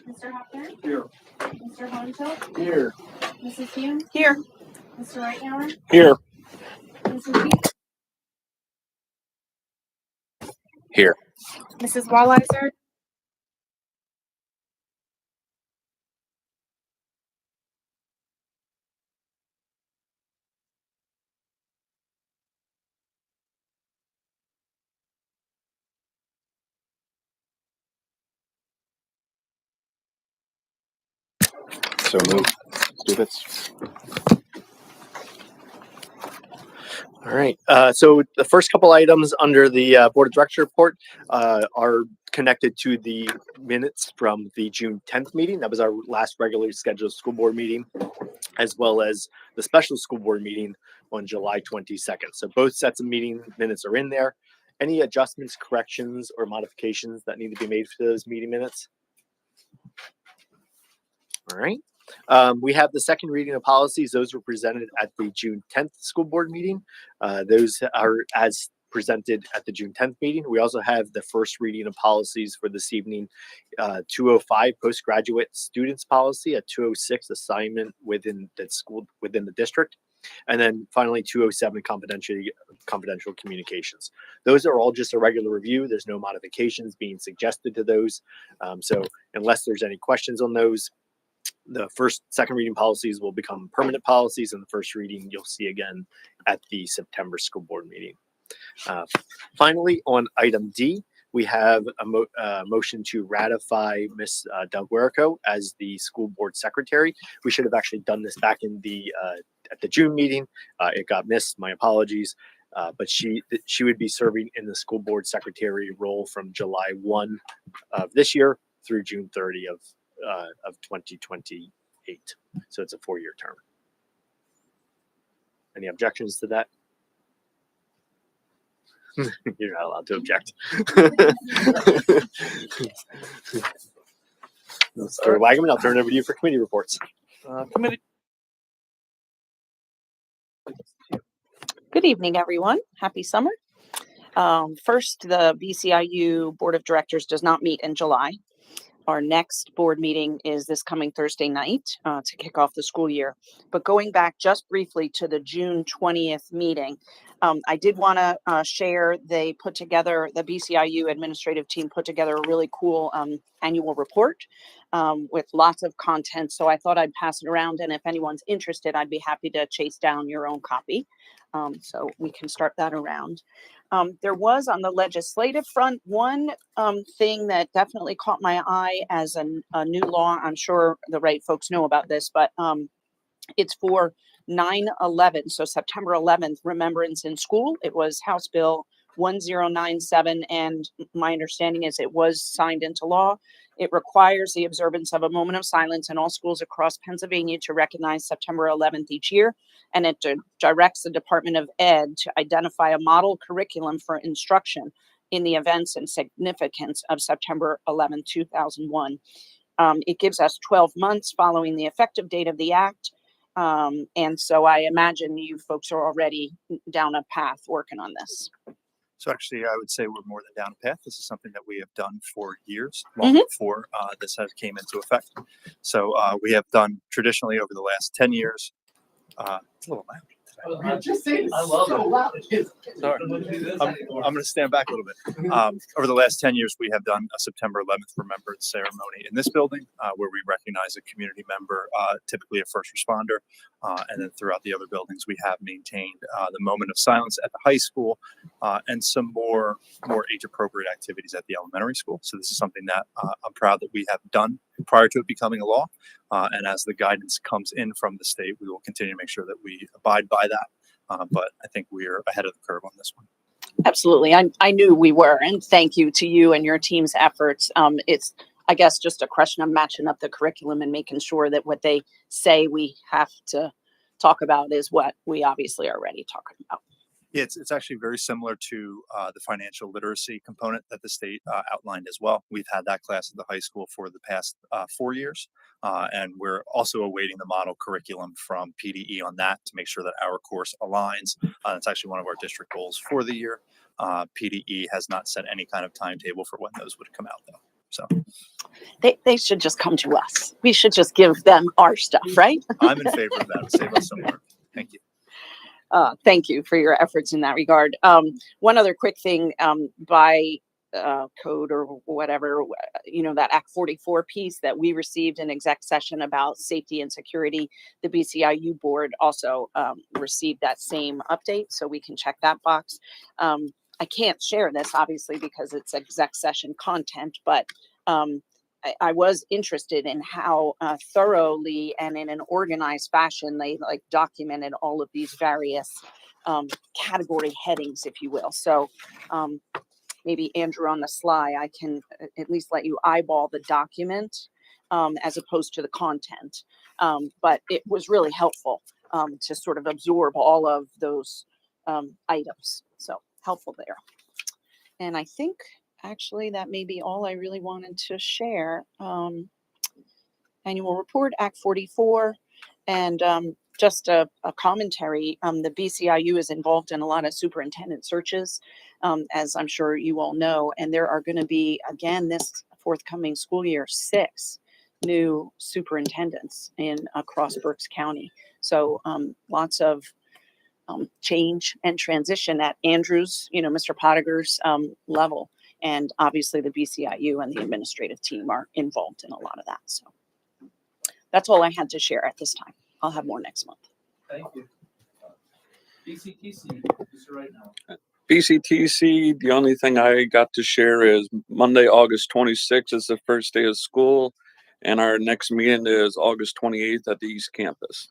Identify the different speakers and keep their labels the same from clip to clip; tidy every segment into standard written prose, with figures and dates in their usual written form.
Speaker 1: Mr. Hopner?
Speaker 2: Here.
Speaker 1: Mr. Hohenfeld?
Speaker 2: Here.
Speaker 1: Mrs. Hume?
Speaker 3: Here.
Speaker 1: Mr. Reitmauer?
Speaker 2: Here.
Speaker 1: Mrs. Peak?
Speaker 2: Here.
Speaker 1: Mrs. Walliser?
Speaker 2: So move. Let's do this. All right. So the first couple items under the Board of Directors report are connected to the minutes from the June 10th meeting. That was our last regularly scheduled school board meeting, as well as the special school board meeting on July 22nd. So both sets of meeting minutes are in there. Any adjustments, corrections, or modifications that need to be made for those meeting minutes? All right. We have the second reading of policies. Those were presented at the June 10th school board meeting. Those are as presented at the June 10th meeting. We also have the first reading of policies for this evening. 205 postgraduate students policy, a 206 assignment within the school, within the district. And then finally 207 confidential communications. Those are all just a regular review. There's no modifications being suggested to those. So unless there's any questions on those, the second reading policies will become permanent policies, and the first reading you'll see again at the September school board meeting. Finally, on item D, we have a motion to ratify Ms. Delguerico as the school board secretary. We should have actually done this back in the at the June meeting. It got missed. My apologies. But she would be serving in the school board secretary role from July 1 of this year through June 30 of 2028. So it's a 4-year term. Any objections to that? You're not allowed to object. Mr. Wagaman, I'll turn it over to you for committee reports.
Speaker 3: Committee. Good evening, everyone. Happy summer. First, the BCIU Board of Directors does not meet in July. Our next board meeting is this coming Thursday night to kick off the school year. But going back just briefly to the June 20th meeting, I did want to share, the BCIU administrative team put together a really cool annual report with lots of content. So I thought I'd pass it around. And if anyone's interested, I'd be happy to chase down your own copy. So we can start that around. There was on the legislative front one thing that definitely caught my eye as a new law. I'm sure the right folks know about this, but it's for 9/11, so September 11th, Remembrance in School. It was House Bill 1097, and my understanding is it was signed into law. It requires the observance of a moment of silence in all schools across Pennsylvania to recognize September 11th each year, and it directs the Department of Ed to identify a model curriculum for instruction in the events and significance of September 11, 2001. It gives us 12 months following the effective date of the act. And so I imagine you folks are already down a path working on this.
Speaker 4: So actually, I would say we're more than down a path. This is something that we have done for years, long before this has came into effect. So we have done traditionally over the last 10 years. It's a little loud.
Speaker 2: I love it.
Speaker 4: Sorry. I'm going to stand back a little bit. Over the last 10 years, we have done a September 11th remembrance ceremony in this building where we recognize a community member, typically a first responder. And then throughout the other buildings, we have maintained the moment of silence at the high school and some more age-appropriate activities at the elementary school. So this is something that I'm proud that we have done prior to it becoming a law. And as the guidance comes in from the state, we will continue to make sure that we abide by that. But I think we are ahead of the curve on this one.
Speaker 3: Absolutely. I knew we were, and thank you to you and your team's efforts. It's, I guess, just a question of matching up the curriculum and making sure that what they say we have to talk about is what we obviously are already talking about.
Speaker 4: Yeah, it's actually very similar to the financial literacy component that the state outlined as well. We've had that class at the high school for the past 4 years, and we're also awaiting the model curriculum from PDE on that to make sure that our course aligns. It's actually one of our district goals for the year. PDE has not set any kind of timetable for when those would come out, though. So
Speaker 3: They should just come to us. We should just give them our stuff, right?
Speaker 4: I'm in favor of that. It'll save us some work. Thank you.
Speaker 3: Thank you for your efforts in that regard. One other quick thing, by code or whatever, that Act 44 piece that we received an exec session about safety and security, the BCIU board also received that same update, so we can check that box. I can't share this obviously because it's exec session content, but I was interested in how thoroughly and in an organized fashion they documented all of these various category headings, if you will. So maybe Andrew, on the sly, I can at least let you eyeball the document as opposed to the content. But it was really helpful to sort of absorb all of those items. So helpful there. And I think actually that may be all I really wanted to share. Annual report, Act 44, and just a commentary. The BCIU is involved in a lot of superintendent searches, as I'm sure you all know, and there are going to be, again, this forthcoming school year, 6 new superintendents across Berks County. So lots of change and transition at Andrew's, Mr. Pottiger's level. And obviously the BCIU and the administrative team are involved in a lot of that. So that's all I had to share at this time. I'll have more next month.
Speaker 5: Thank you. BCTC, Mr. Right now.
Speaker 6: BCTC, the only thing I got to share is Monday, August 26th is the first day of school, and our next meeting is August 28th at the East Campus.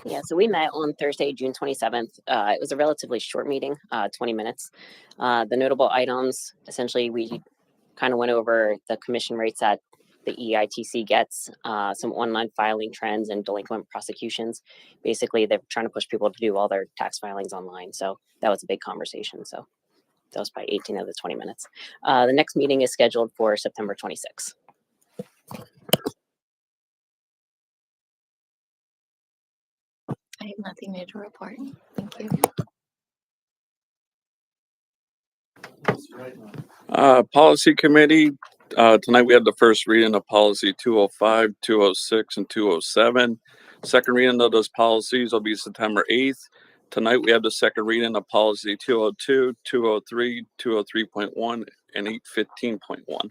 Speaker 7: Yeah, so we met on Thursday, June 27th. It was a relatively short meeting, 20 minutes. The notable items, essentially, we kind of went over the commission rates that the EITC gets, some online filing trends and delinquent prosecutions. Basically, they're trying to push people to do all their tax filings online. So that was a big conversation. So that was probably 18 of the 20 minutes. The next meeting is scheduled for September 26th.
Speaker 8: I have nothing new to report. Thank you.
Speaker 5: Mr. Right now.
Speaker 6: Policy committee, tonight we had the first reading of policy 205, 206, and 207. Second reading of those policies will be September 8th. Tonight we have the second reading of policy 202, 203, 203.1, and 815.1.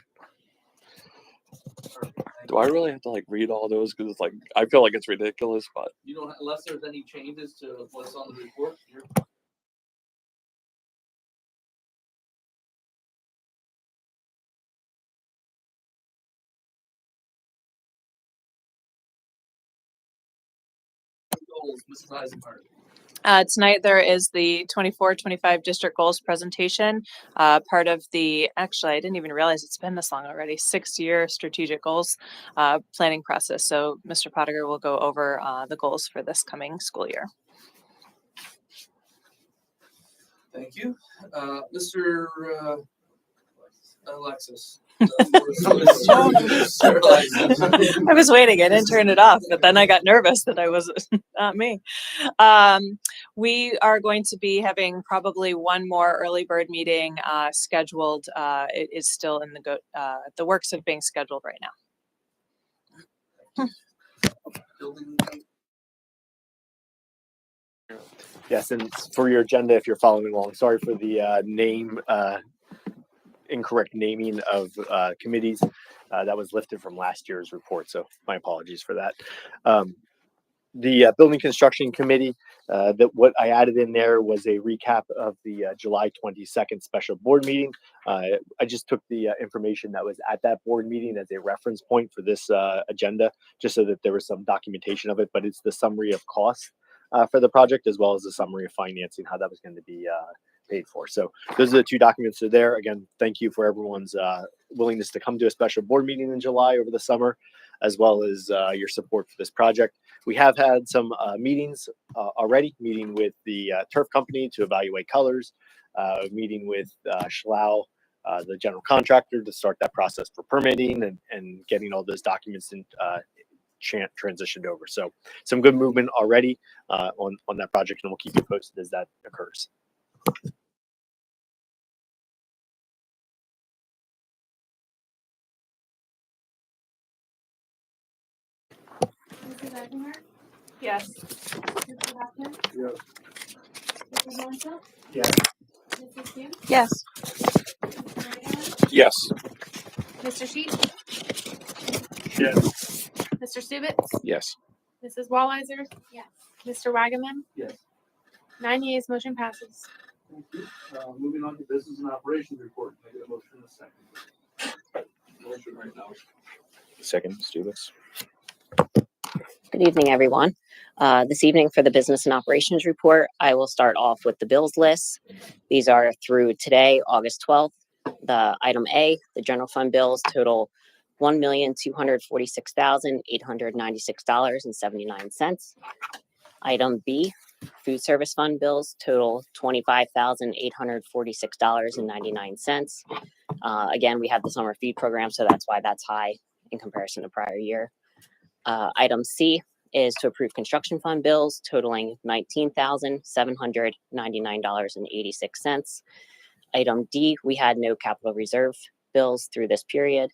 Speaker 6: Do I really have to read all those? Because I feel like it's ridiculous, but
Speaker 5: You don't, unless there's any changes to what's on the report, you're. Goals, Mrs. Eisenhardt.
Speaker 9: Tonight there is the 24-25 district goals presentation, part of the, actually I didn't even realize it's been this long already, 6-year strategic goals planning process. So Mr. Pottiger will go over the goals for this coming school year.
Speaker 5: Thank you. Mr. Alexis.
Speaker 9: I was waiting, I didn't turn it off, but then I got nervous that I was not me. We are going to be having probably one more early bird meeting scheduled. It is still in the works of being scheduled right now.
Speaker 2: Yes, and for your agenda, if you're following along, sorry for the incorrect naming of committees. That was lifted from last year's report, so my apologies for that. The building construction committee, that what I added in there was a recap of the July 22nd special board meeting. I just took the information that was at that board meeting as a reference point for this agenda, just so that there was some documentation of it, but it's the summary of costs for the project, as well as the summary of financing, how that was going to be paid for. So those are the 2 documents that are there. Again, thank you for everyone's willingness to come to a special board meeting in July over the summer, as well as your support for this project. We have had some meetings already, meeting with the turf company to evaluate colors, meeting with Schlau, the general contractor, to start that process for permitting and getting all those documents transitioned over. So some good movement already on that project, and we'll keep you posted as that occurs.
Speaker 1: Mrs. Eisenberg?
Speaker 9: Yes.
Speaker 1: Mr. Hopkins?
Speaker 4: Yes.
Speaker 1: Mrs. Mansell?
Speaker 2: Yes.
Speaker 1: Mrs. Hume?
Speaker 3: Yes.
Speaker 1: Mr. Wright Allen?
Speaker 6: Yes.
Speaker 1: Mr. Sheets?
Speaker 4: Yes.
Speaker 1: Mr. Stubitz?
Speaker 6: Yes.
Speaker 1: Mrs. Wallheiser? Yes. Mr. Wagaman?
Speaker 5: Yes.
Speaker 1: 9 yeas, motion passes.
Speaker 5: Thank you. Moving on to business and operations report. Can I get a motion in a second? Motion right now.
Speaker 2: Second, Stubitz.
Speaker 7: Good evening, everyone. This evening for the business and operations report, I will start off with the bills list. These are through today, August 12th. The item A, the general fund bills total $1,246,896.79. Item B, food service fund bills total $25,846.99. Again, we have the summer feed program, so that's why that's high in comparison to prior year. Item C is to approve construction fund bills totaling $19,799.86. Item D, we had no capital reserve bills through this period.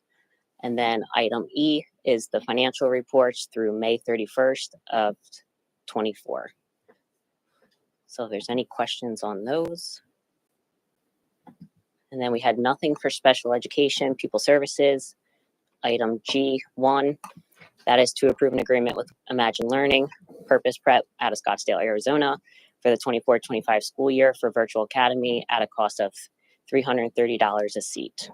Speaker 7: And then item E is the financial reports through May 31st of 24. So if there's any questions on those. And then we had nothing for special education, pupil services. Item G1, that is to approve an agreement with Imagine Learning, Purpose Prep out of Scottsdale, Arizona for the 24-25 school year for Virtual Academy at a cost of $330 a seat.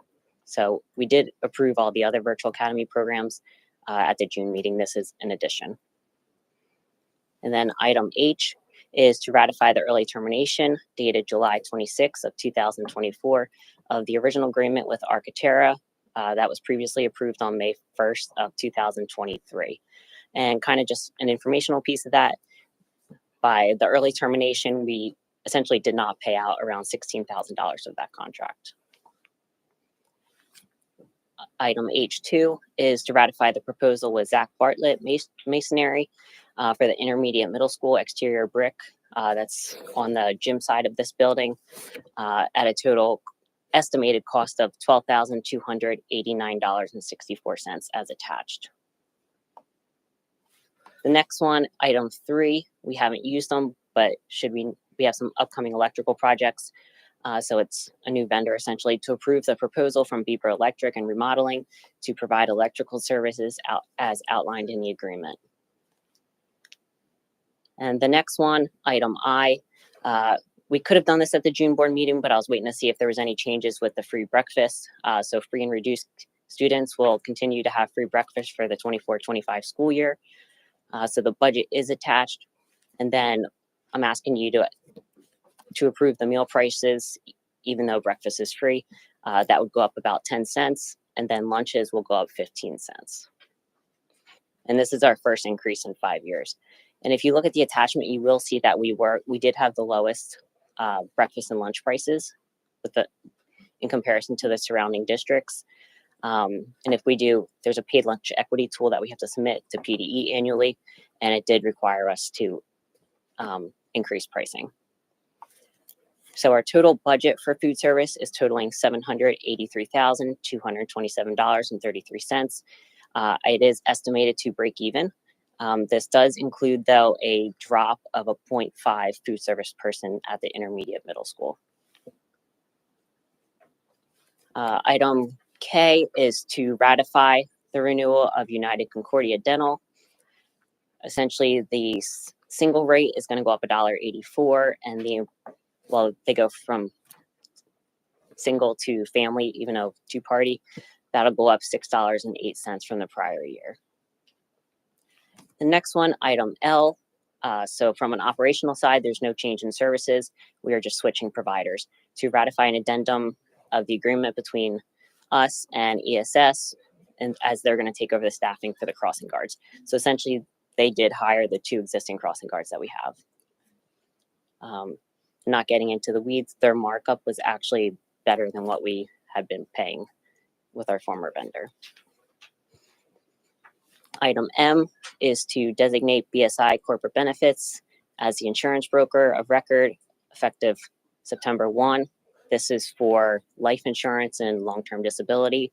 Speaker 7: So we did approve all the other Virtual Academy programs at the June meeting. This is an addition. And then item H is to ratify the early termination dated July 26 of 2024 of the original agreement with Architera that was previously approved on May 1st of 2023. And kind of just an informational piece of that, by the early termination, we essentially did not pay out around $16,000 of that contract. Item H2 is to ratify the proposal with Zach Bartlett Masonry for the intermediate middle school exterior brick that's on the gym side of this building at a total estimated cost of $12,289.64 as attached. The next one, item 3, we haven't used them, but we have some upcoming electrical projects. So it's a new vendor essentially to approve the proposal from Beeper Electric and Remodeling to provide electrical services as outlined in the agreement. And the next one, item I, we could have done this at the June board meeting, but I was waiting to see if there was any changes with the free breakfast. So free and reduced students will continue to have free breakfast for the 24-25 school year. So the budget is attached. And then I'm asking you to approve the meal prices, even though breakfast is free. That would go up about 10 cents, and then lunches will go up 15 cents. And this is our first increase in 5 years. And if you look at the attachment, you will see that we did have the lowest breakfast and lunch prices in comparison to the surrounding districts. And if we do, there's a paid lunch equity tool that we have to submit to PDE annually, and it did require us to increase pricing. So our total budget for food service is totaling $783,227.33. It is estimated to break even. This does include, though, a drop of a 0.5 food service person at the intermediate middle school. Item K is to ratify the renewal of United Concordia Dental. Essentially, the single rate is going to go up $1.84, and they go from single to family, even though two-party, that'll go up $6.08 from the prior year. The next one, item L. So from an operational side, there's no change in services. We are just switching providers to ratify an addendum of the agreement between us and ESS, and as they're going to take over the staffing for the crossing guards. So essentially, they did hire the 2 existing crossing guards that we have. Not getting into the weeds, their markup was actually better than what we had been paying with our former vendor. Item M is to designate BSI Corporate Benefits as the insurance broker of record effective September 1. This is for life insurance and long-term disability.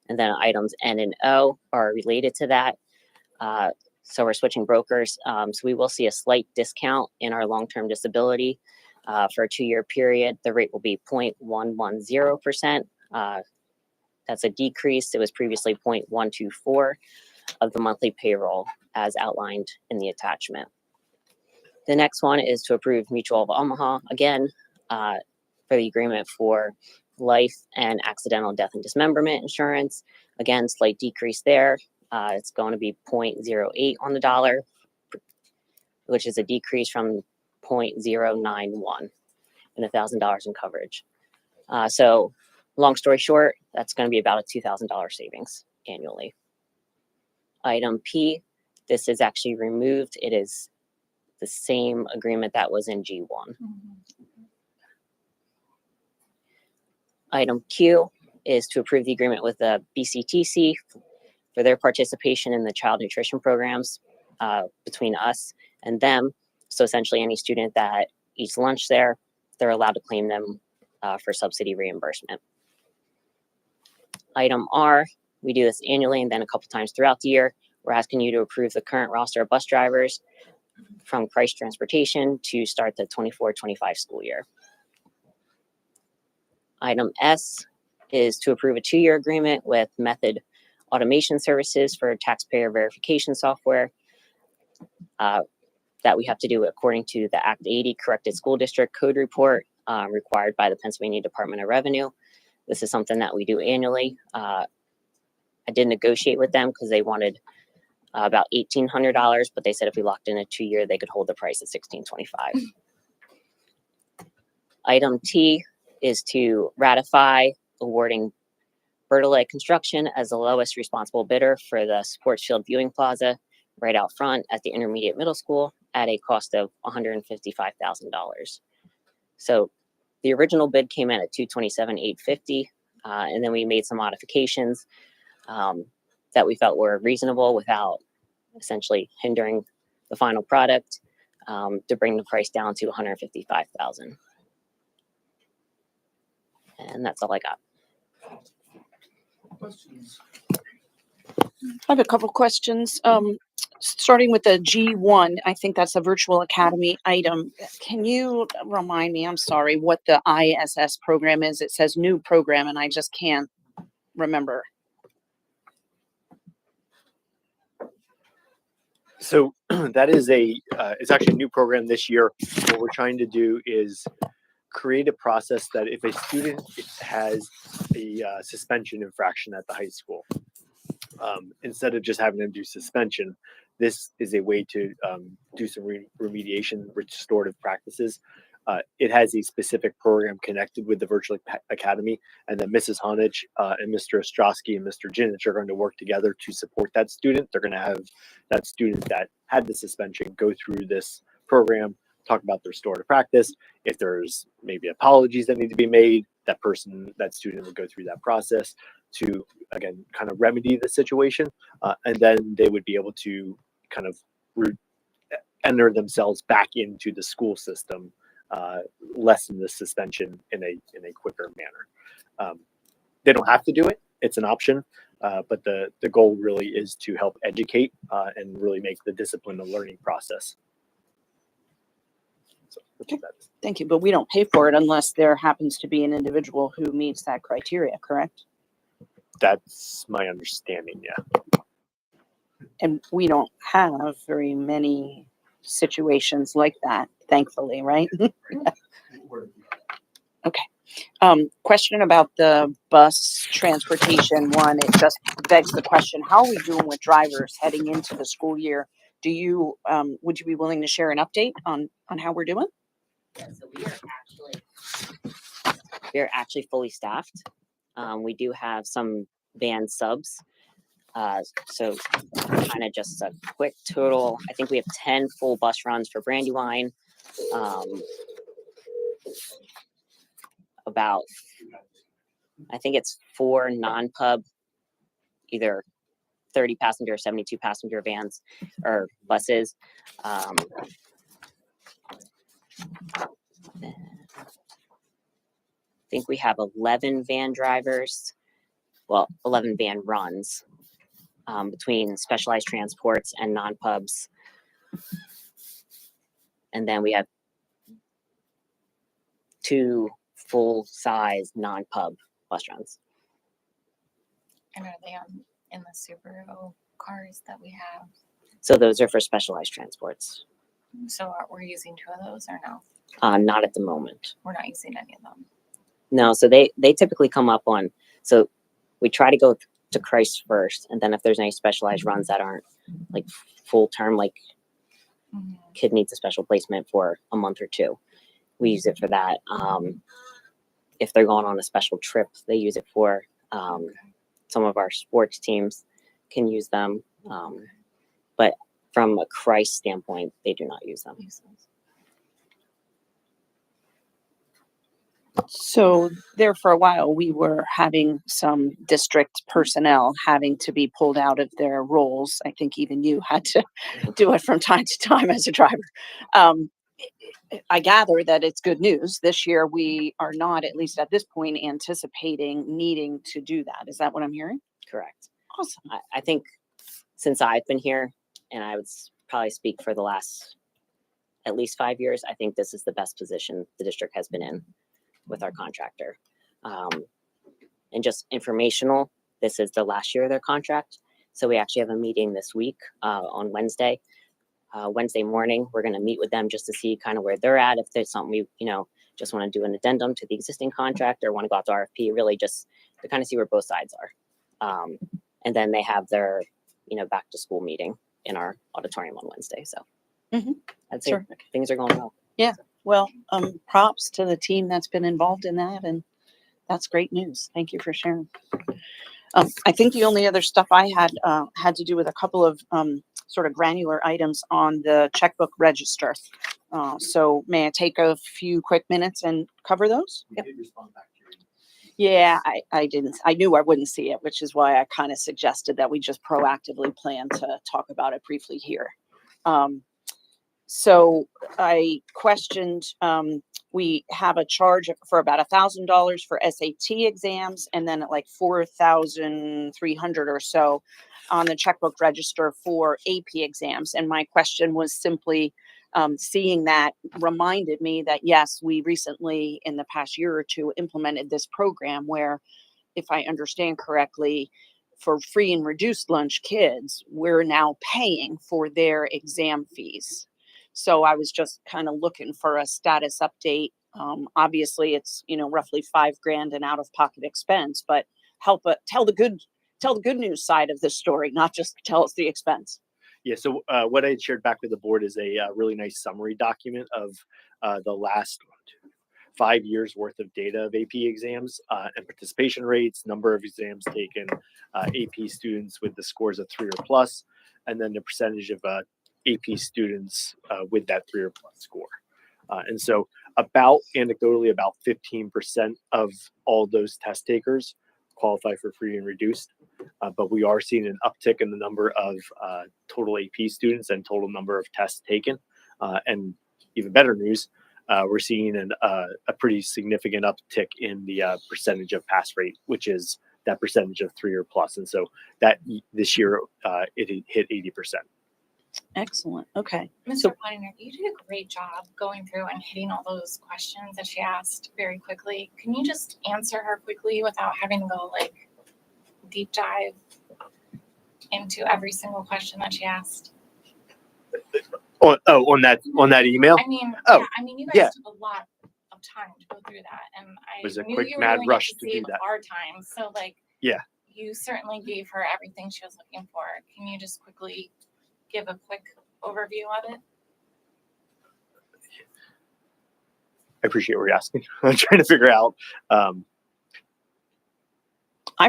Speaker 7: And then items N and O are related to that. So we're switching brokers. So we will see a slight discount in our long-term disability for a 2-year period. The rate will be 0.110%. That's a decrease. It was previously 0.124 of the monthly payroll as outlined in the attachment. The next one is to approve Mutual of Omaha again for the agreement for life and accidental death and dismemberment insurance. Again, slight decrease there. It's going to be 0.08 on the dollar, which is a decrease from 0.091 and $1,000 in coverage. So long story short, that's going to be about a $2,000 savings annually. Item P, this is actually removed. It is the same agreement that was in G1. Item Q is to approve the agreement with the BCTC for their participation in the child nutrition programs between us and them. So essentially any student that eats lunch there, they're allowed to claim them for subsidy reimbursement. Item R, we do this annually and then a couple times throughout the year. We're asking you to approve the current roster of bus drivers from Christ Transportation to start the 24-25 school year. Item S is to approve a 2-year agreement with Method Automation Services for taxpayer verification software that we have to do according to the Act 80 Corrected School District Code Report required by the Pennsylvania Department of Revenue. This is something that we do annually. I did negotiate with them because they wanted about $1,800, but they said if we locked in a 2-year, they could hold the price at $1,625. Item T is to ratify awarding Bertolet Construction as the lowest responsible bidder for the Sports Field Viewing Plaza right out front at the intermediate middle school at a cost of $155,000. So the original bid came in at $227,850, and then we made some modifications that we felt were reasonable without essentially hindering the final product to bring the price down to $155,000. And that's all I got.
Speaker 5: Questions?
Speaker 3: I have a couple questions. Starting with the G1, I think that's a virtual academy item. Can you remind me, I'm sorry, what the ISS program is? It says new program and I just can't remember.
Speaker 2: So that is it's actually a new program this year. What we're trying to do is create a process that if a student has a suspension infraction at the high school, instead of just having them do suspension, this is a way to do some remediation, restorative practices. It has a specific program connected with the Virtual Academy, and then Mrs. Honich and Mr. Ostrowski and Mr. Jinich are going to work together to support that student. They're going to have that student that had the suspension go through this program, talk about the restorative practice. If there's maybe apologies that need to be made, that student would go through that process to, again, kind of remedy the situation. And then they would be able to kind of enter themselves back into the school system, lessen the suspension in a quicker manner. They don't have to do it. It's an option. But the goal really is to help educate and really make the discipline a learning process. So that's what that is.
Speaker 3: Thank you, but we don't pay for it unless there happens to be an individual who meets that criteria, correct?
Speaker 2: That's my understanding, yeah.
Speaker 3: And we don't have very many situations like that, thankfully, right? Okay. Question about the bus transportation one. It just begs the question, how are we doing with drivers heading into the school year? Do you, would you be willing to share an update on how we're doing?
Speaker 7: Yeah, so we are actually fully staffed. We do have some band subs. So kind of just a quick total. I think we have 10 full bus runs for Brandywine. About, I think it's 4 non-pub, either 30 passenger, 72 passenger vans or buses. I think we have 11 van drivers, 11 van runs between specialized transports and non-pubs. And then we have 2 full-size non-pub bus runs.
Speaker 8: And are they in the Subaru cars that we have?
Speaker 7: So those are for specialized transports.
Speaker 8: So we're using 2 of those or no?
Speaker 7: Not at the moment.
Speaker 8: We're not using any of them.
Speaker 7: No, so they typically come up on, so we try to go to Christ first, and then if there's any specialized runs that aren't like full term, like kid needs a special placement for a month or 2, we use it for that. If they're going on a special trip, they use it for some of our sports teams can use them. But from a Christ standpoint, they do not use them.
Speaker 3: So there for a while, we were having some district personnel having to be pulled out of their roles. I think even you had to do it from time to time as a driver. I gather that it's good news. This year, we are not, at least at this point, anticipating needing to do that. Is that what I'm hearing?
Speaker 7: Correct.
Speaker 3: Awesome.
Speaker 7: I think since I've been here, and I would probably speak for the last at least 5 years, I think this is the best position the district has been in with our contractor. And just informational, this is the last year of their contract. So we actually have a meeting this week on Wednesday. Wednesday morning, we're going to meet with them just to see kind of where they're at. If there's something we, just want to do an addendum to the existing contract or want to go out to RFP, really just to kind of see where both sides are. And then they have their, back to school meeting in our auditorium on Wednesday. So I'd say things are going well.
Speaker 3: Yeah. Well, props to the team that's been involved in that. And that's great news. Thank you for sharing. I think the only other stuff I had to do with a couple of sort of granular items on the checkbook register. So may I take a few quick minutes and cover those?
Speaker 2: We did respond back to you.
Speaker 3: Yeah, I didn't. I knew I wouldn't see it, which is why I kind of suggested that we just proactively plan to talk about it briefly here. So I questioned, we have a charge for about $1,000 for SAT exams and then like 4,300 or so on the checkbook register for AP exams. And my question was simply, seeing that reminded me that, yes, we recently in the past year or 2 implemented this program where, if I understand correctly, for free and reduced lunch kids, we're now paying for their exam fees. So I was just kind of looking for a status update. Obviously it's, roughly $5,000 an out-of-pocket expense, but tell the good news side of this story, not just tell us the expense.
Speaker 2: Yeah, so what I had shared back with the board is a really nice summary document of the last 5 years worth of data of AP exams and participation rates, number of exams taken, AP students with the scores of 3 or plus, and then the percentage of AP students with that 3 or plus score. And so anecdotally, about 15% of all those test takers qualify for free and reduced. But we are seeing an uptick in the number of total AP students and total number of tests taken. And even better news, we're seeing a pretty significant uptick in the percentage of pass rate, which is that percentage of 3 or plus. And so that this year it hit 80%.
Speaker 3: Excellent. Okay.
Speaker 8: Mr. Pottinger, you did a great job going through and hitting all those questions that she asked very quickly. Can you just answer her quickly without having to go deep dive into every single question that she asked?
Speaker 2: On that email?
Speaker 8: I mean, you guys took a lot of time to go through that, and I
Speaker 2: was a
Speaker 8: knew
Speaker 2: quick
Speaker 8: you were
Speaker 2: mad
Speaker 8: doing
Speaker 2: rush
Speaker 8: it
Speaker 2: to
Speaker 8: to
Speaker 2: do
Speaker 8: save
Speaker 2: that.
Speaker 8: our time. So
Speaker 2: Yeah.
Speaker 8: You certainly gave her everything she was looking for. Can you just quickly give a quick overview of it?
Speaker 2: I appreciate what you're asking. I'm trying to figure out.
Speaker 3: I'm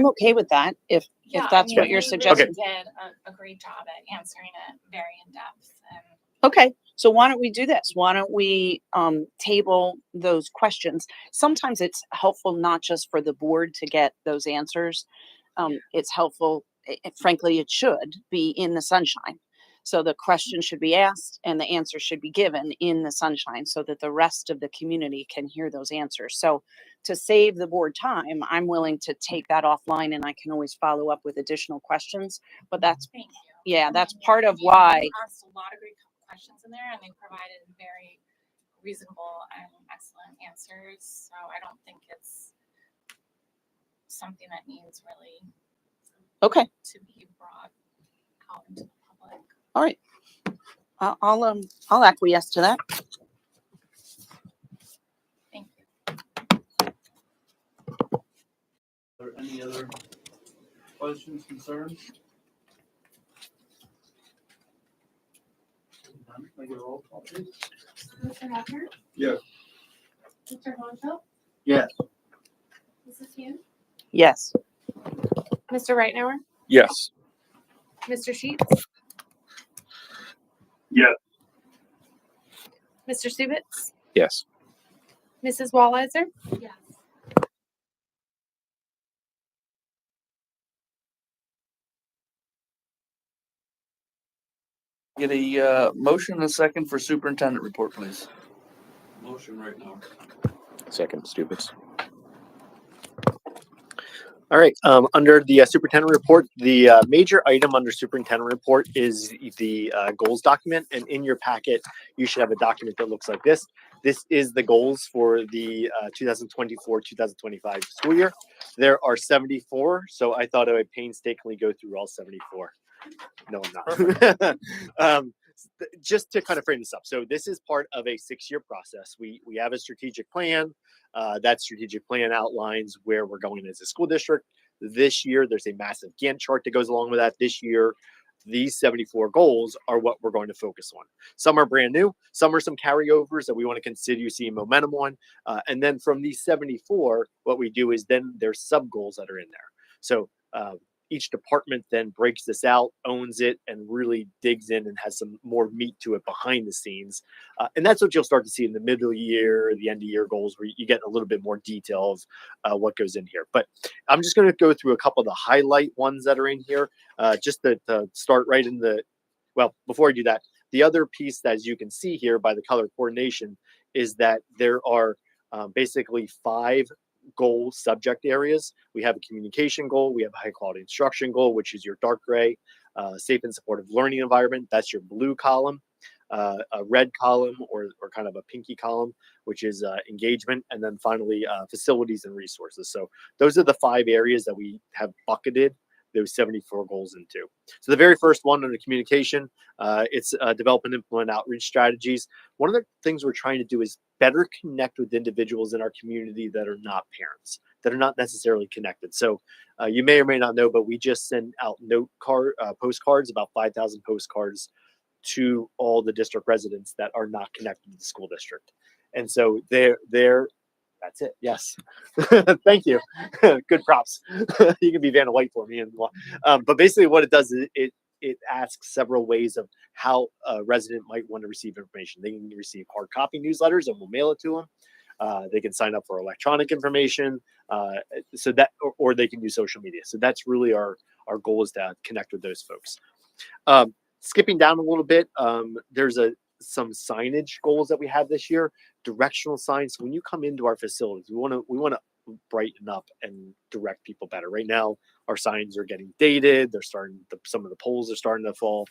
Speaker 3: okay with that if that's what you're suggesting.
Speaker 8: You really did a great job at answering it very in depth.
Speaker 3: Okay, so why don't we do this? Why don't we table those questions? Sometimes it's helpful not just for the board to get those answers. It's helpful frankly, it should be in the sunshine. So the question should be asked and the answer should be given in the sunshine so that the rest of the community can hear those answers. So to save the board time, I'm willing to take that offline and I can always follow up with additional questions. But that's,
Speaker 8: Thank you.
Speaker 3: yeah, that's part of why.
Speaker 8: You asked a lot of great questions in there, and they provided very reasonable and excellent answers. So I don't think it's something that needs really
Speaker 3: Okay.
Speaker 8: to be brought out into the public.
Speaker 3: All right. I'll acquiesce to that.
Speaker 8: Thank you.
Speaker 5: Are there any other questions, concerns? None? Can I get a roll call, please?
Speaker 1: Mr. Hefner?
Speaker 5: Yes.
Speaker 1: Mr. Honcho?
Speaker 5: Yes.
Speaker 1: Mrs. Hume?
Speaker 3: Yes.
Speaker 1: Mr. Reitnauer?
Speaker 6: Yes.
Speaker 1: Mr. Sheets?
Speaker 5: Yes.
Speaker 1: Mr. Stubitz?
Speaker 6: Yes.
Speaker 1: Mrs. Walliser? Yes.
Speaker 5: Get a motion and a second for superintendent report, please.
Speaker 6: Motion right now.
Speaker 2: Second, Stupid. All right. Under the superintendent report, the major item under superintendent report is the goals document. And in your packet, you should have a document that looks like this. This is the goals for the 2024-2025 school year. There are 74, so I thought I would painstakingly go through all 74. No, I'm not. Just to kind of frame this up. So this is part of a 6-year process. We have a strategic plan. That strategic plan outlines where we're going as a school district. This year, there's a massive Gantt chart that goes along with that. This year, these 74 goals are what we're going to focus on. Some are brand new. Some are some carryovers that we want to consider seeing momentum on. And then from these 74, what we do is then there's sub goals that are in there. So each department then breaks this out, owns it, and really digs in and has some more meat to it behind the scenes. And that's what you'll start to see in the middle year, the end of year goals, where you get a little bit more detail of what goes in here. But I'm just going to go through a couple of the highlight ones that are in here, just to start right in the, well, before I do that, the other piece that, as you can see here by the color coordination, is that there are basically 5 goal subject areas. We have a communication goal, we have a high quality instruction goal, which is your dark gray, safe and supportive learning environment, that's your blue column, a red column or kind of a pinky column, which is engagement, and then finally facilities and resources. So those are the 5 areas that we have bucketed those 74 goals into. So the very first one under communication, it's develop and implement outreach strategies. One of the things we're trying to do is better connect with individuals in our community that are not parents, that are not necessarily connected. So you may or may not know, but we just send out postcards, about 5,000 postcards to all the district residents that are not connected to the school district. And so they're that's it. Yes. Thank you. Good props. You can be Vanna White for me. And but basically what it does is it asks several ways of how a resident might want to receive information. They can receive hard copy newsletters and we'll mail it to them. They can sign up for electronic information. So that, or they can do social media. So that's really our goal, is to connect with those folks. Skipping down a little bit, there's some signage goals that we have this year. Directional signs. When you come into our facilities, we want to brighten up and direct people better. Right now, our signs are getting dated. They're some of the poles are starting to fall.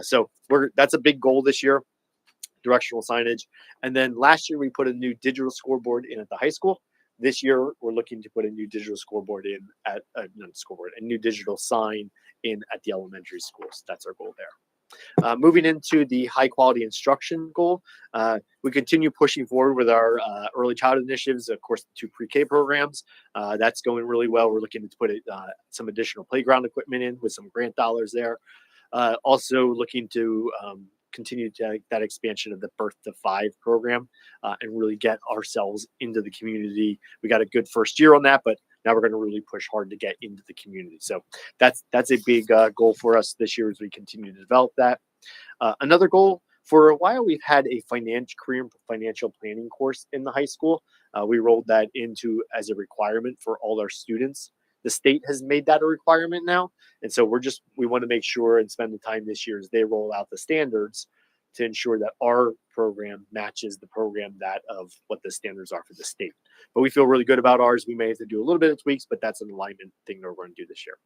Speaker 2: So that's a big goal this year, directional signage. And then last year we put a new digital scoreboard in at the high school. This year we're looking to put a new digital scoreboard in at a new digital sign in at the elementary schools. That's our goal there. Moving into the high quality instruction goal, we continue pushing forward with our early childhood initiatives, of course, the 2 pre-K programs. That's going really well. We're looking to put some additional playground equipment in with some grant dollars there. Also looking to continue that expansion of the Birth to 5 program and really get ourselves into the community. We got a good first year on that, but now we're going to really push hard to get into the community. So that's a big goal for us this year as we continue to develop that. Another goal, for a while, we've had a career and financial planning course in the high school. We rolled that into as a requirement for all our students The state has made that a requirement now. And so we want to make sure and spend the time this year as they roll out the standards to ensure that our program matches the program that of what the standards are for the state. But we feel really good about ours. We may have to do a little bit of tweaks, but that's an alignment thing that we're going to do this year.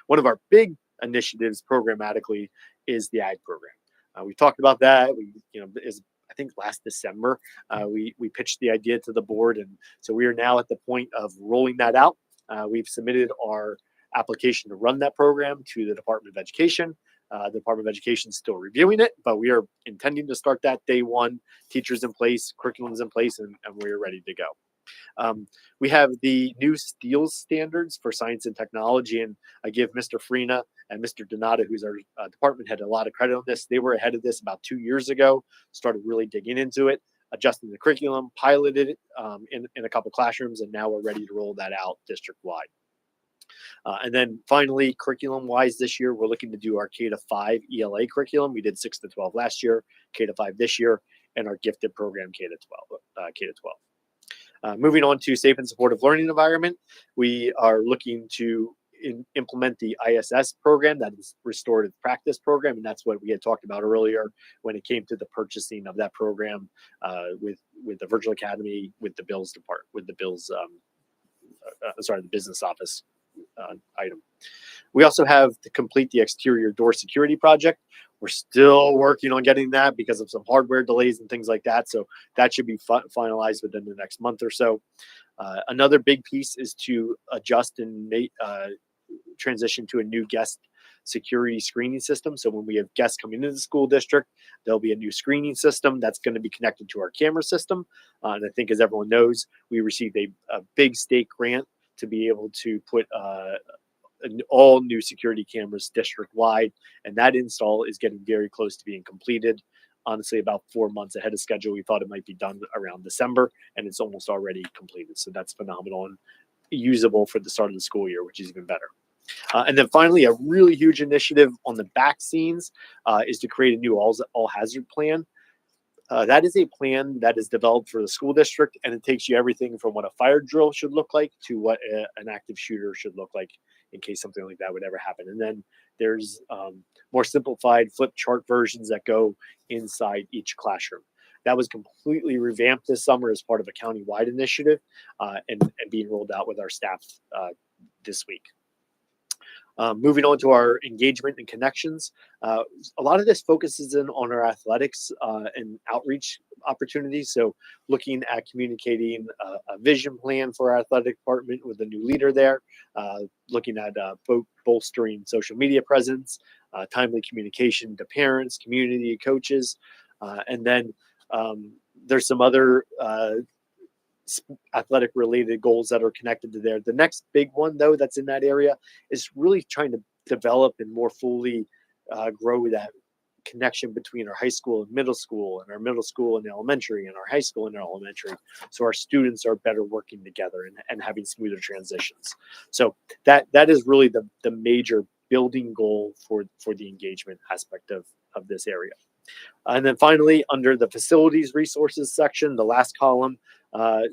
Speaker 2: One of our big initiatives programmatically is the ag program. We talked about that. I think last December, we pitched the idea to the board, and so we are now at the point of rolling that out. We've submitted our application to run that program to the Department of Education. The Department of Education is still reviewing it, but we are intending to start that day one. Teachers in place, curriculums in place, and we're ready to go. We have the new STEELS standards for science and technology, and I give Mr. Freena and Mr. Donata, who's our department head, a lot of credit on this. They were ahead of this about 2 years ago, started really digging into it, adjusting the curriculum, piloted it in a couple classrooms, and now we're ready to roll that out district-wide. And then finally, curriculum-wise this year, we're looking to do our K-5 ELA curriculum. We did 6 to 12 last year, K-5 this year, and our gifted program K-12. Moving on to safe and supportive learning environment, we are looking to implement the ISS program, that is restorative practice program, and that's what we had talked about earlier when it came to the purchasing of that program with the Virtual Academy, with the Bills department, with the Bills, the business office item. We also have to complete the exterior door security project. We're still working on getting that because of some hardware delays and things like that. So that should be finalized within the next month or so. Another big piece is to adjust and transition to a new guest security screening system. So when we have guests coming into the school district, there'll be a new screening system that's going to be connected to our camera system. And I think, as everyone knows, we received a big state grant to be able to put all new security cameras district-wide, and that install is getting very close to being completed. Honestly, about 4 months ahead of schedule. We thought it might be done around December, and it's almost already completed. So that's phenomenal and usable for the start of the school year, which is even better. And then finally, a really huge initiative on the back scenes is to create a new all hazard plan. That is a plan that is developed for the school district, and it takes you everything from what a fire drill should look like to what an active shooter should look like in case something like that would ever happen. And then there's more simplified flip chart versions that go inside each classroom. That was completely revamped this summer as part of a county-wide initiative and being rolled out with our staff this week. Moving on to our engagement and connections, a lot of this focuses in on our athletics and outreach opportunities. So looking at communicating a vision plan for our athletic department with a new leader there, looking at bolstering social media presence, timely communication to parents, community, coaches, and then there's some other athletic related goals that are connected to there. The next big one, though, that's in that area is really trying to develop and more fully grow that connection between our high school and middle school, and our middle school and elementary, and our high school and elementary, so our students are better working together and having smoother transitions. So that is really the major building goal for the engagement aspect of this area. And then finally, under the facilities resources section, the last column,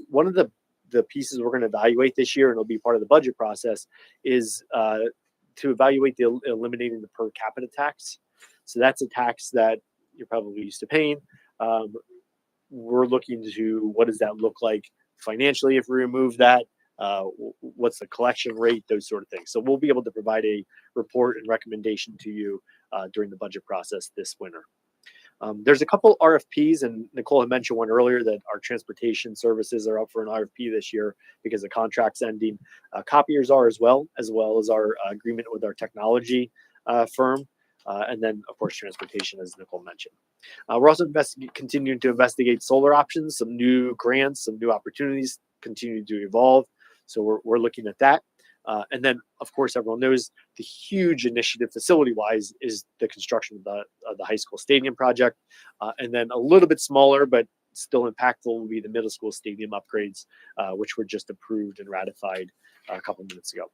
Speaker 2: one of the pieces we're going to evaluate this year, and it'll be part of the budget process, is to evaluate the eliminating the per capita tax. So that's a tax that you're probably used to paying. We're looking to what does that look like financially if we remove that? What's the collection rate? Those sort of things. So we'll be able to provide a report and recommendation to you during the budget process this winter. There's a couple RFPs, and Nicole had mentioned one earlier that our transportation services are up for an RFP this year because the contract's ending. Copiers are as well as our agreement with our technology firm. And then, of course, transportation, as Nicole mentioned. We're also continuing to investigate solar options, some new grants, some new opportunities continue to evolve. So we're looking at that. And then, of course, everyone knows the huge initiative facility-wise is the construction of the high school stadium project. And then a little bit smaller, but still impactful, will be the middle school stadium upgrades, which were just approved and ratified a couple minutes ago.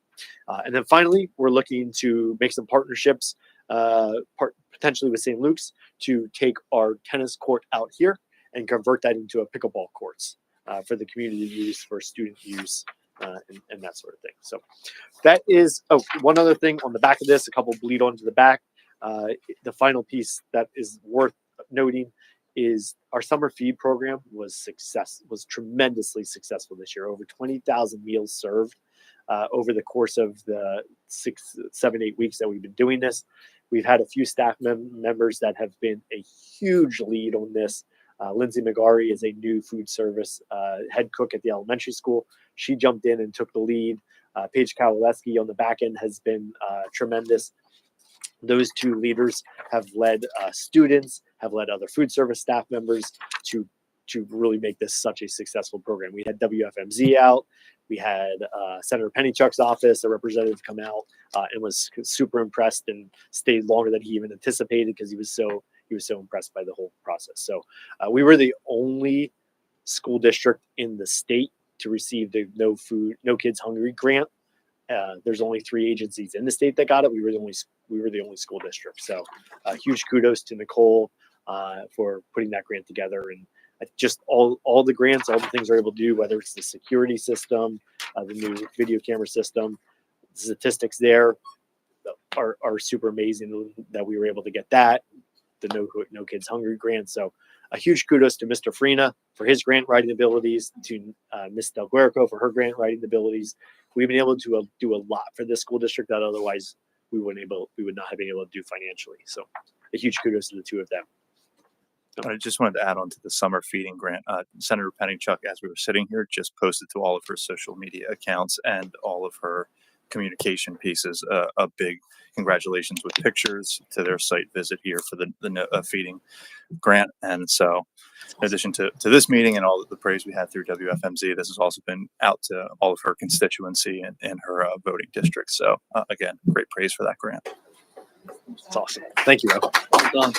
Speaker 2: And then finally, we're looking to make some partnerships, potentially with St. Luke's, to take our tennis court out here and convert that into a pickleball courts for the community use, for student use and that sort of thing. So that is, one other thing on the back of this, a couple bleed onto the back. The final piece that is worth noting is our summer feed program was tremendously successful this year. Over 20,000 meals served over the course of the 6, 7, 8 weeks that we've been doing this. We've had a few staff members that have been a huge lead on this. Lindsay McGarry is a new food service head cook at the elementary school. She jumped in and took the lead. Paige Kowaleski on the back end has been tremendous. Those two leaders have led students, have led other food service staff members to really make this such a successful program. We had WFMZ out. We had Senator Pennychuck's office, a representative, come out and was super impressed and stayed longer than he even anticipated because he was so impressed by the whole process. So we were the only school district in the state to receive the No Kids Hungry grant. There's only 3 agencies in the state that got it. We were the only school district. So huge kudos to Nicole for putting that grant together, and just all the grants, all the things we're able to do, whether it's the security system, the new video camera system, the statistics there are super amazing that we were able to get that, the No Kids Hungry grant. So a huge kudos to Mr. Farina for his grant writing abilities, to Ms. Del Guerco for her grant writing abilities. We've been able to do a lot for this school district that otherwise we would not have been able to do financially. So a huge kudos to the two of them.
Speaker 4: I just wanted to add on to the summer feeding grant. Senator Pennychuck, as we were sitting here, just posted to all of her social media accounts and all of her communication pieces a big congratulations with pictures to their site visit here for the feeding grant. And so in addition to this meeting and all the praise we had through WFMZ, this has also been out to all of her constituency and her voting districts. So again, great praise for that grant.
Speaker 2: It's awesome. Thank you, Rob.
Speaker 5: Well done.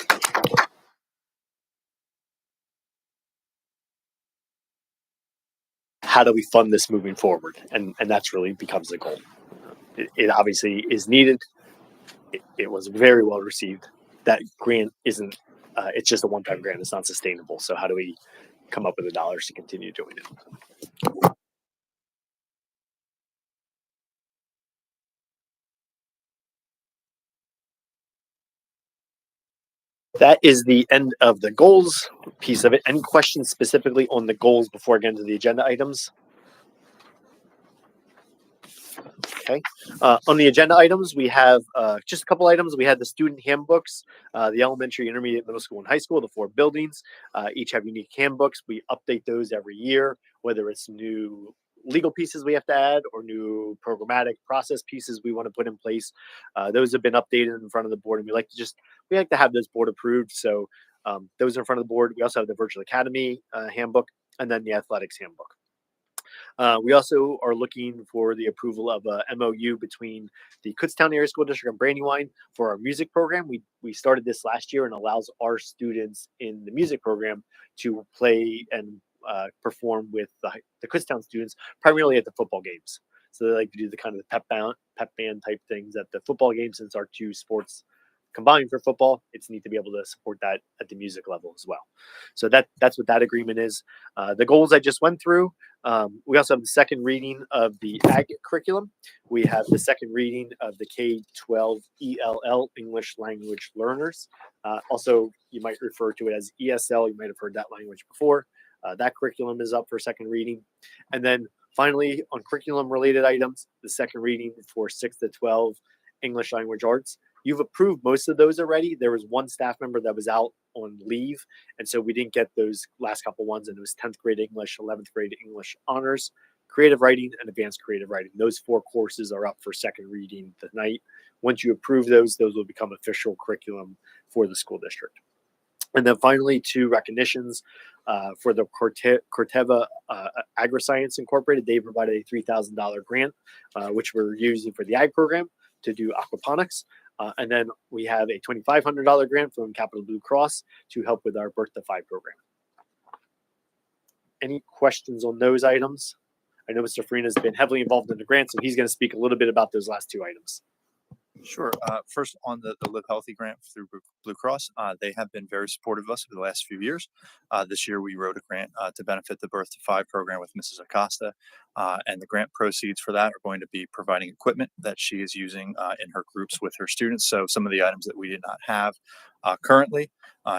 Speaker 2: How do we fund this moving forward? And that's really becomes the goal. It obviously is needed. It was very well received. That grant isn't, it's just a one-time grant. It's not sustainable. So how do we come up with the dollars to continue doing it? That is the end of the goals piece of it. Any questions specifically on the goals before I get into the agenda items? Okay. On the agenda items, we have just a couple items. We had the student handbooks, the elementary, intermediate, middle school, and high school, the 4 buildings. Each have unique handbooks. We update those every year, whether it's new legal pieces we have to add or new programmatic process pieces we want to put in place. Those have been updated in front of the board, and we like to have those board approved. So those are in front of the board. We also have the Virtual Academy handbook, and then the athletics handbook. We also are looking for the approval of a MOU between the Kutztown Area School District and Brandywine for our music program. We started this last year and allows our students in the music program to play and perform with the Kutztown students, primarily at the football games. So they like to do the kind of the pep band type things at the football games, since our 2 sports combined for football. It's neat to be able to support that at the music level as well. So that's what that agreement is. The goals I just went through. We also have the second reading of the ag curriculum. We have the second reading of the K-12 ELL, English Language Learners. Also, you might refer to it as ESL. You might have heard that language before. That curriculum is up for second reading. And then finally, on curriculum related items, the second reading for 6 to 12 English Language Arts. You've approved most of those already. There was one staff member that was out on leave, and so we didn't get those last couple ones, and it was 10th grade English, 11th grade English honors, creative writing, and advanced creative writing. Those 4 courses are up for second reading tonight. Once you approve those will become official curriculum for the school district. And then finally, 2 recognitions for the Corteva AgriScience Incorporated. They provided a $3,000 grant, which we're using for the ag program to do aquaponics. And then we have a $2,500 grant from Capital Blue Cross to help with our Birth to 5 program. Any questions on those items? I know Mr. Farina has been heavily involved in the grant, so he's going to speak a little bit about those last 2 items.
Speaker 4: Sure. First, on the Live Healthy grant through Blue Cross, they have been very supportive of us for the last few years. This year, we wrote a grant to benefit the Birth to Five program with Mrs. Acosta, and the grant proceeds for that are going to be providing equipment that she is using in her groups with her students. So some of the items that we did not have currently,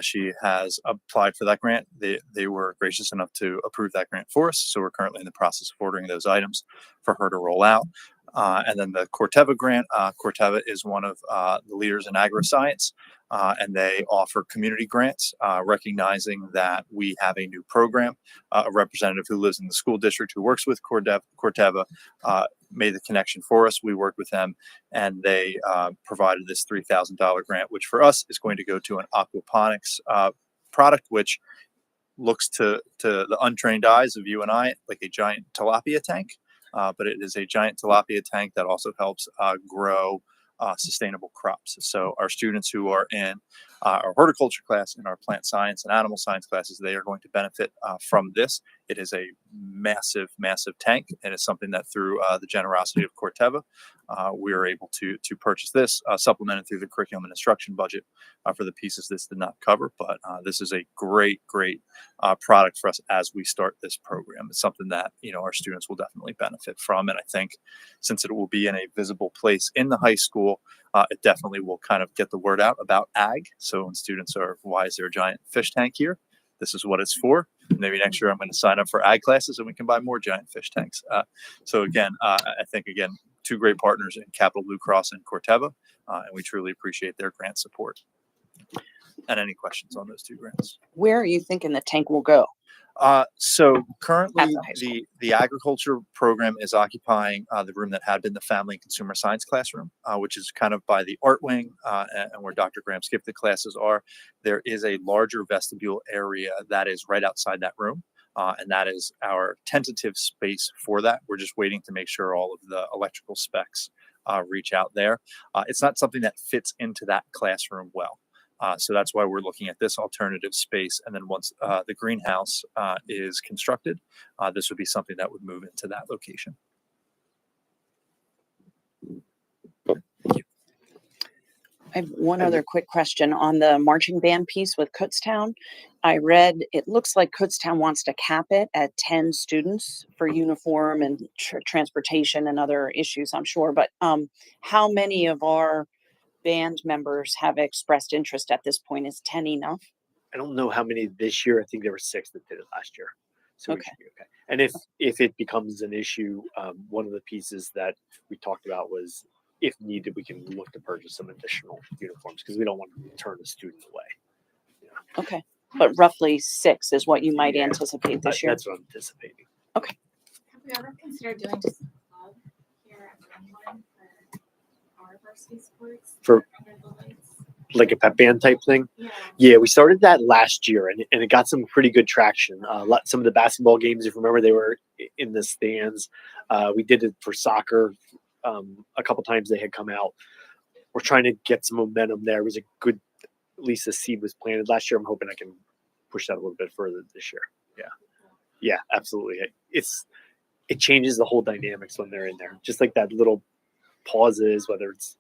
Speaker 4: she has applied for that grant. They were gracious enough to approve that grant for us. So we're currently in the process of ordering those items for her to roll out. And then the Corteva grant. Corteva is one of the leaders in agroscience, and they offer community grants, recognizing that we have a new program. A representative who lives in the school district who works with Corteva made the connection for us. We worked with them, and they provided this $3,000 grant, which for us is going to go to an aquaponics product, which looks to the untrained eyes of you and I like a giant tilapia tank. But it is a giant tilapia tank that also helps grow sustainable crops. So our students who are in our horticulture class and our plant science and animal science classes, they are going to benefit from this. It is a massive, massive tank, and it's something that through the generosity of Corteva, we are able to purchase this, supplemented through the curriculum and instruction budget for the pieces this did not cover. But this is a great, great product for us as we start this program. It's something that our students will definitely benefit from, and I think since it will be in a visible place in the high school, it definitely will kind of get the word out about ag. So when students are, why is there a giant fish tank here? This is what it's for. Maybe next year I'm going to sign up for ag classes and we can buy more giant fish tanks. So again, I think two great partners in Capital Blue Cross and Corteva, and we truly appreciate their grant support. And any questions on those two grants?
Speaker 3: Where are you thinking the tank will go?
Speaker 4: So currently
Speaker 3: At the high school.
Speaker 4: the agriculture program is occupying the room that had been the family and consumer science classroom, which is kind of by the art wing and where Dr. Graham's gifted classes are. There is a larger vestibule area that is right outside that room. And that is our tentative space for that. We're just waiting to make sure all of the electrical specs reach out there. It's not something that fits into that classroom well. So that's why we're looking at this alternative space. And then once the greenhouse is constructed, this would be something that would move into that location.
Speaker 3: I have one other quick question on the marching band piece with Kutztown. I read it looks like Kutztown wants to cap it at 10 students for uniform and transportation and other issues, I'm sure. But how many of our band members have expressed interest at this point? Is 10 enough?
Speaker 2: I don't know how many this year. I think there were 6 that did it last year. So we
Speaker 3: Okay.
Speaker 2: should be okay. And if it becomes an issue, one of the pieces that we talked about was if needed, we can look to purchase some additional uniforms because we don't want to turn the student away.
Speaker 3: Okay. But roughly 6 is what you might
Speaker 2: Yeah.
Speaker 3: anticipate this year.
Speaker 2: That's what I'm anticipating.
Speaker 8: Have we ever considered doing just a club here at Glenwood for our varsity sports?
Speaker 2: For-
Speaker 8: under the lights?
Speaker 2: Like a pep band type thing.
Speaker 8: Yeah.
Speaker 2: Yeah, we started that last year and it got some pretty good traction. Some of the basketball games, if you remember, they were in the stands. We did it for soccer. A couple times they had come out. We're trying to get some momentum there. It was a good, at least the seed was planted last year. I'm hoping I can push that a little bit further this year. Yeah, absolutely. It changes the whole dynamics when they're in there. Just like that little pauses, whether it's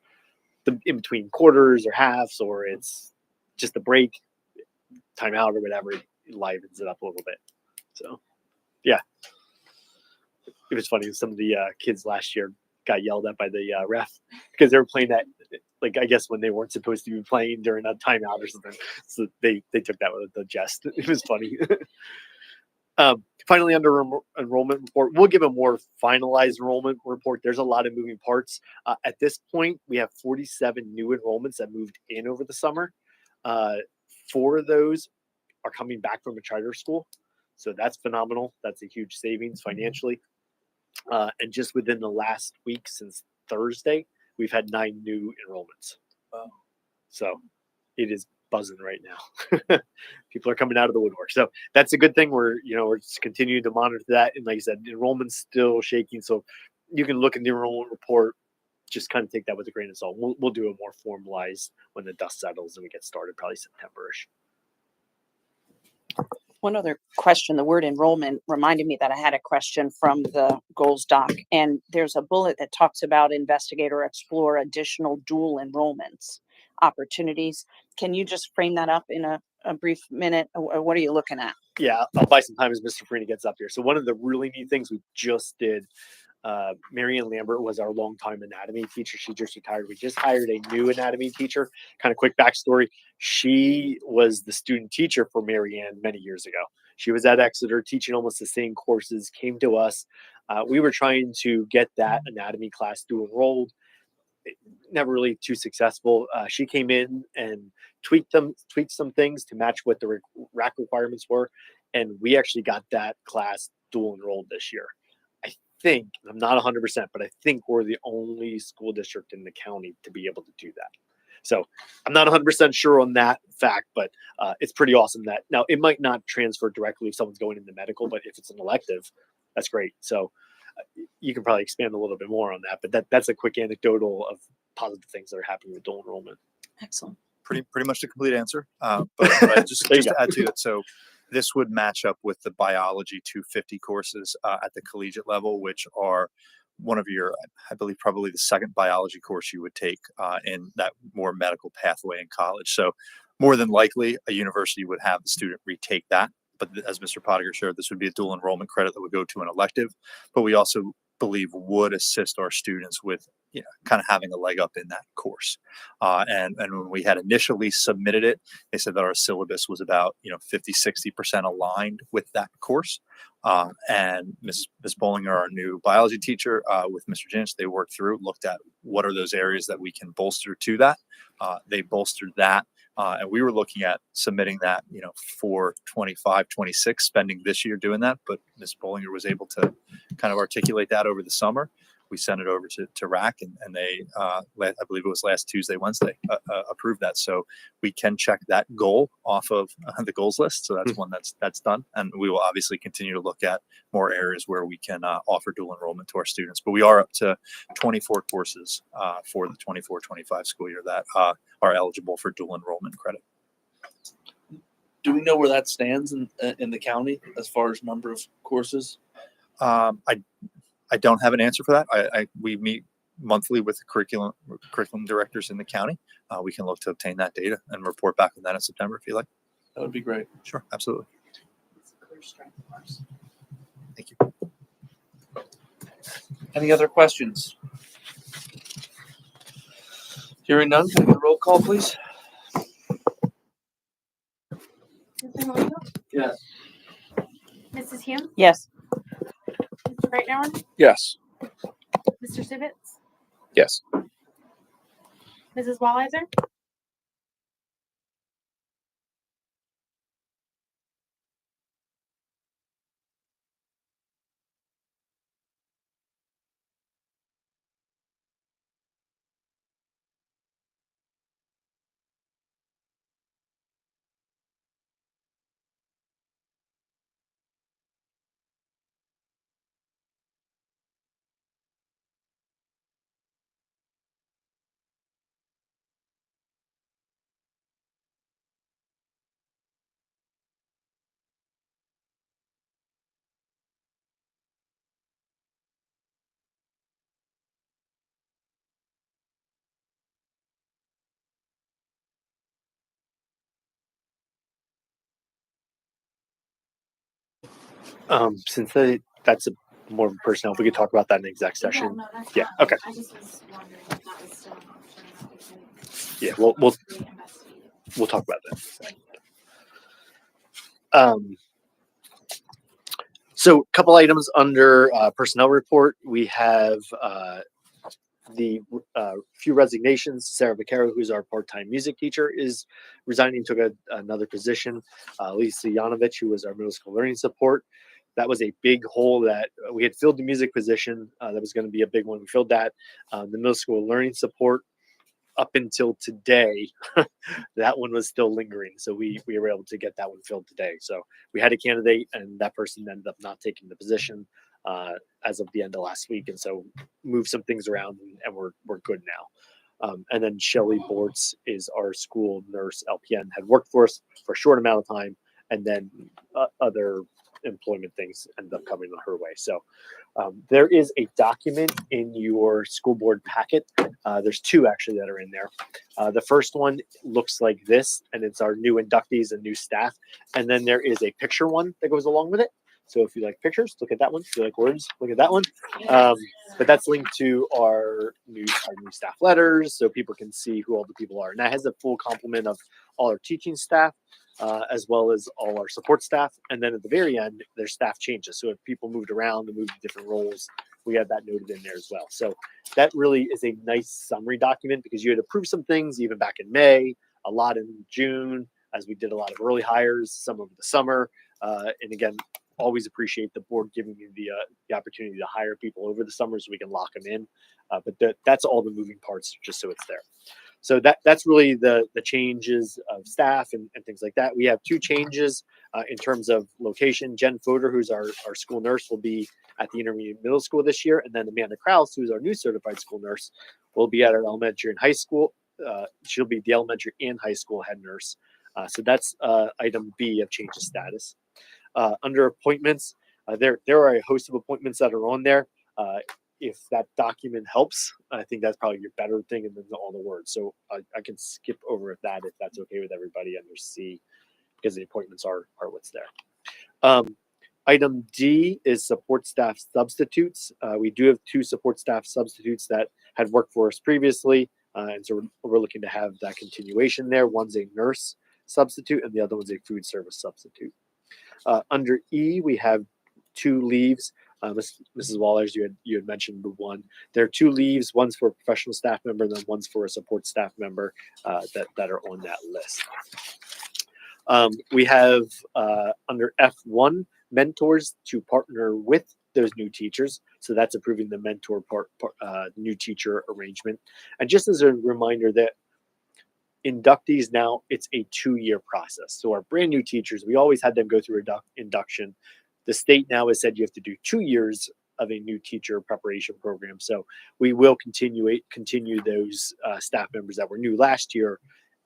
Speaker 2: the in between quarters or halves, or it's just the break, timeout or whatever, it livens it up a little bit. So, yeah, it was funny. Some of the kids last year got yelled at by the ref because they were playing that, like, I guess when they weren't supposed to be playing during a timeout or something. So they took that with a jest. It was funny. Finally, under enrollment report, we'll give a more finalized enrollment report. There's a lot of moving parts. At this point, we have 47 new enrollments that moved in over the summer. 4 of those are coming back from a charter school. So that's phenomenal. That's a huge savings financially. And just within the last week since Thursday, we've had 9 new enrollments. So it is buzzing right now. People are coming out of the woodwork. So that's a good thing. We're just continuing to monitor that. And like I said, enrollment's still shaking. So you can look in the enrollment report, just kind of take that with a grain of salt. We'll do it more formalized when the dust settles and we get started, probably September-ish.
Speaker 3: One other question, the word enrollment reminded me that I had a question from the goals doc, and there's a bullet that talks about investigate or explore additional dual enrollments opportunities. Can you just frame that up in a brief minute? Or what are you looking at?
Speaker 2: Yeah, I'll buy some time as Mr. Farina gets up here. So one of the really neat things we just did, Marianne Lambert was our longtime anatomy teacher. She just retired. We just hired a new anatomy teacher. Kind of quick backstory. She was the student teacher for Marianne many years ago. She was at Exeter teaching almost the same courses, came to us. We were trying to get that anatomy class dual enrolled. Never really too successful. She came in and tweaked some things to match what the rack requirements were, and we actually got that class dual enrolled this year. I think I'm not 100%, but I think we're the only school district in the county to be able to do that. So I'm not 100% sure on that fact, but it's pretty awesome that now it might not transfer directly if someone's going into medical, but if it's an elective, that's great. So you can probably expand a little bit more on that, but that's a quick anecdotal of positive things that are happening with dual enrollment.
Speaker 3: Excellent.
Speaker 4: Pretty much the complete answer. But just
Speaker 2: There you
Speaker 4: to
Speaker 2: go.
Speaker 4: add to it, so this would match up with the biology 250 courses at the collegiate level, which are one of your, I believe, probably the second biology course you would take in that more medical pathway in college. So more than likely, a university would have the student retake that. But as Mr. Pottinger shared, this would be a dual enrollment credit that would go to an elective. But we also believe would assist our students with kind of having a leg up in that course. And when we had initially submitted it, they said that our syllabus was about 50-60% aligned with that course. And Ms. Bollinger, our new biology teacher, with Mr. Janice, they worked through, looked at what are those areas that we can bolster to that. They bolstered that. And we were looking at submitting that, for 25-26, spending this year doing that. But Ms. Bollinger was able to kind of articulate that over the summer. We sent it over to RAC, and they, I believe it was last Tuesday, Wednesday, approved that. So we can check that goal off of the goals list. So that's one that's done. And we will obviously continue to look at more areas where we can offer dual enrollment to our students. But we are up to 24 courses for the 24-25 school year that are eligible for dual enrollment credit.
Speaker 5: Do we know where that stands in the county as far as number of courses?
Speaker 4: I don't have an answer for that. We meet monthly with the curriculum directors in the county. We can look to obtain that data and report back on that in September if you like.
Speaker 5: That would be great.
Speaker 4: Sure, absolutely. Thank you.
Speaker 5: Any other questions? Hearing none, can I get a roll call, please?
Speaker 1: Mr. Malika?
Speaker 5: Yes.
Speaker 1: Mrs. Hume?
Speaker 3: Yes.
Speaker 1: Mr. Breitnauer?
Speaker 6: Yes.
Speaker 1: Mr. Sivits?
Speaker 6: Yes.
Speaker 1: Mrs. Walliser?
Speaker 2: Since that's more of a personnel, if we could talk about that in the exec session. Yeah, okay.
Speaker 8: I just was wondering if that was still an option that we could.
Speaker 2: Yeah, we'll
Speaker 8: Reinvestigate.
Speaker 2: we'll talk about that. So a couple items under personnel report. We have the few resignations. Sarah Vaquero, who's our part-time music teacher, is resigning, took another position. Lisa Yanovich, who was our middle school learning support. That was a big hole that we had filled the music position. That was going to be a big one. We filled that. The middle school learning support, up until today, that one was still lingering. So we were able to get that one filled today. So we had a candidate, and that person ended up not taking the position as of the end of last week. And so moved some things around, and we're good now. And then Shelly Bortz is our school nurse LPN, had worked for us for a short amount of time, and then other employment things end up coming her way. So there is a document in your school board packet. There's two actually that are in there. The first one looks like this, and it's our new inductees and new staff. And then there is a picture one that goes along with it. So if you like pictures, look at that one. If you like words, look at that one. But that's linked to our new staff letters, so people can see who all the people are. And that has a full complement of all our teaching staff, as well as all our support staff. And then at the very end, there's staff changes. So if people moved around and moved to different roles, we have that noted in there as well. So that really is a nice summary document, because you had approved some things even back in May, a lot in June, as we did a lot of early hires, some over the summer. And again, always appreciate the board giving me the opportunity to hire people over the summer so we can lock them in. But that's all the moving parts, just so it's there. So that's really the changes of staff and things like that. We have two changes in terms of location. Jen Fodor, who's our school nurse, will be at the intermediate middle school this year. And then Amanda Krause, who's our new certified school nurse, will be at our elementary and high school. She'll be the elementary and high school head nurse. So that's item B of change of status. Under appointments, there are a host of appointments that are on there. If that document helps, I think that's probably your better thing, and then all the words. So I can skip over that if that's okay with everybody under C, because the appointments are what's there. Item D is support staff substitutes. We do have two support staff substitutes that had worked for us previously, and so we're looking to have that continuation there. One's a nurse substitute, and the other one's a food service substitute. Under E, we have two leaves. Mrs. Wallers, you had mentioned the one. There are two leaves. One's for a professional staff member, and then one's for a support staff member that are on that list. We have under F1 mentors to partner with those new teachers. So that's approving the mentor new teacher arrangement. And just as a reminder that inductees now, it's a 2-year process. So our brand new teachers, we always had them go through induction. The state now has said you have to do 2 years of a new teacher preparation program. So we will continue those staff members that were new last year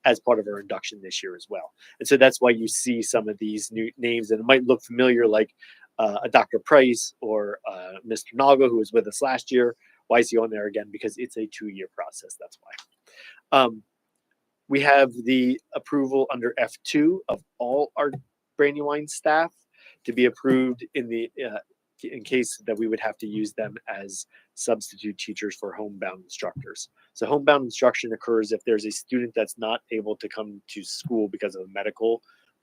Speaker 2: as part of our induction this year as well. And so that's why you see some of these new names, and it might look familiar, like a Dr. Price or Mr. Naga, who was with us last year. Why is he on there again? Because it's a 2-year process. That's why. We have the approval under F2 of all our Brandywine staff to be approved in case that we would have to use them as substitute teachers for homebound instructors. So homebound instruction occurs if there's a student that's not able to come to school because of a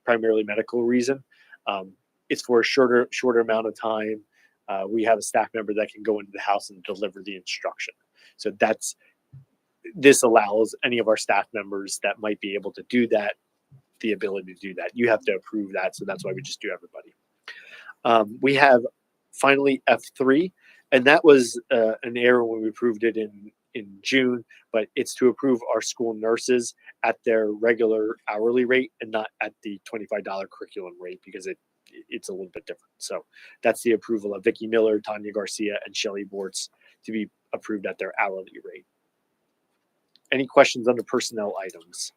Speaker 2: primarily medical reason. It's for a shorter amount of time. We have a staff member that can go into the house and deliver the instruction. So this allows any of our staff members that might be able to do that, the ability to do that. You have to approve that, so that's why we just do everybody. We have finally F3, and that was an error when we approved it in June, but it's to approve our school nurses at their regular hourly rate and not at the $25 curriculum rate, because it's a little bit different. So that's the approval of Vicki Miller, Tanya Garcia, and Shelly Bortz to be approved at their hourly rate. Any questions under personnel items?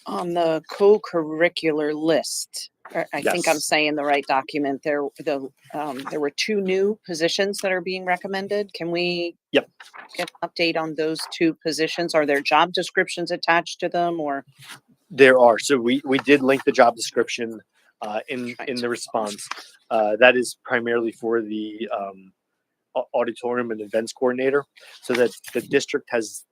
Speaker 3: On the co-curricular list, I think I'm
Speaker 2: Yes.
Speaker 3: saying the right document. There were 2 new positions that are being recommended. Can we
Speaker 2: Yep.
Speaker 3: get an update on those 2 positions? Are there job descriptions attached to them, or?
Speaker 2: There are. So we did link the job description in the response. That is primarily for the auditorium and events coordinator, so that the district has,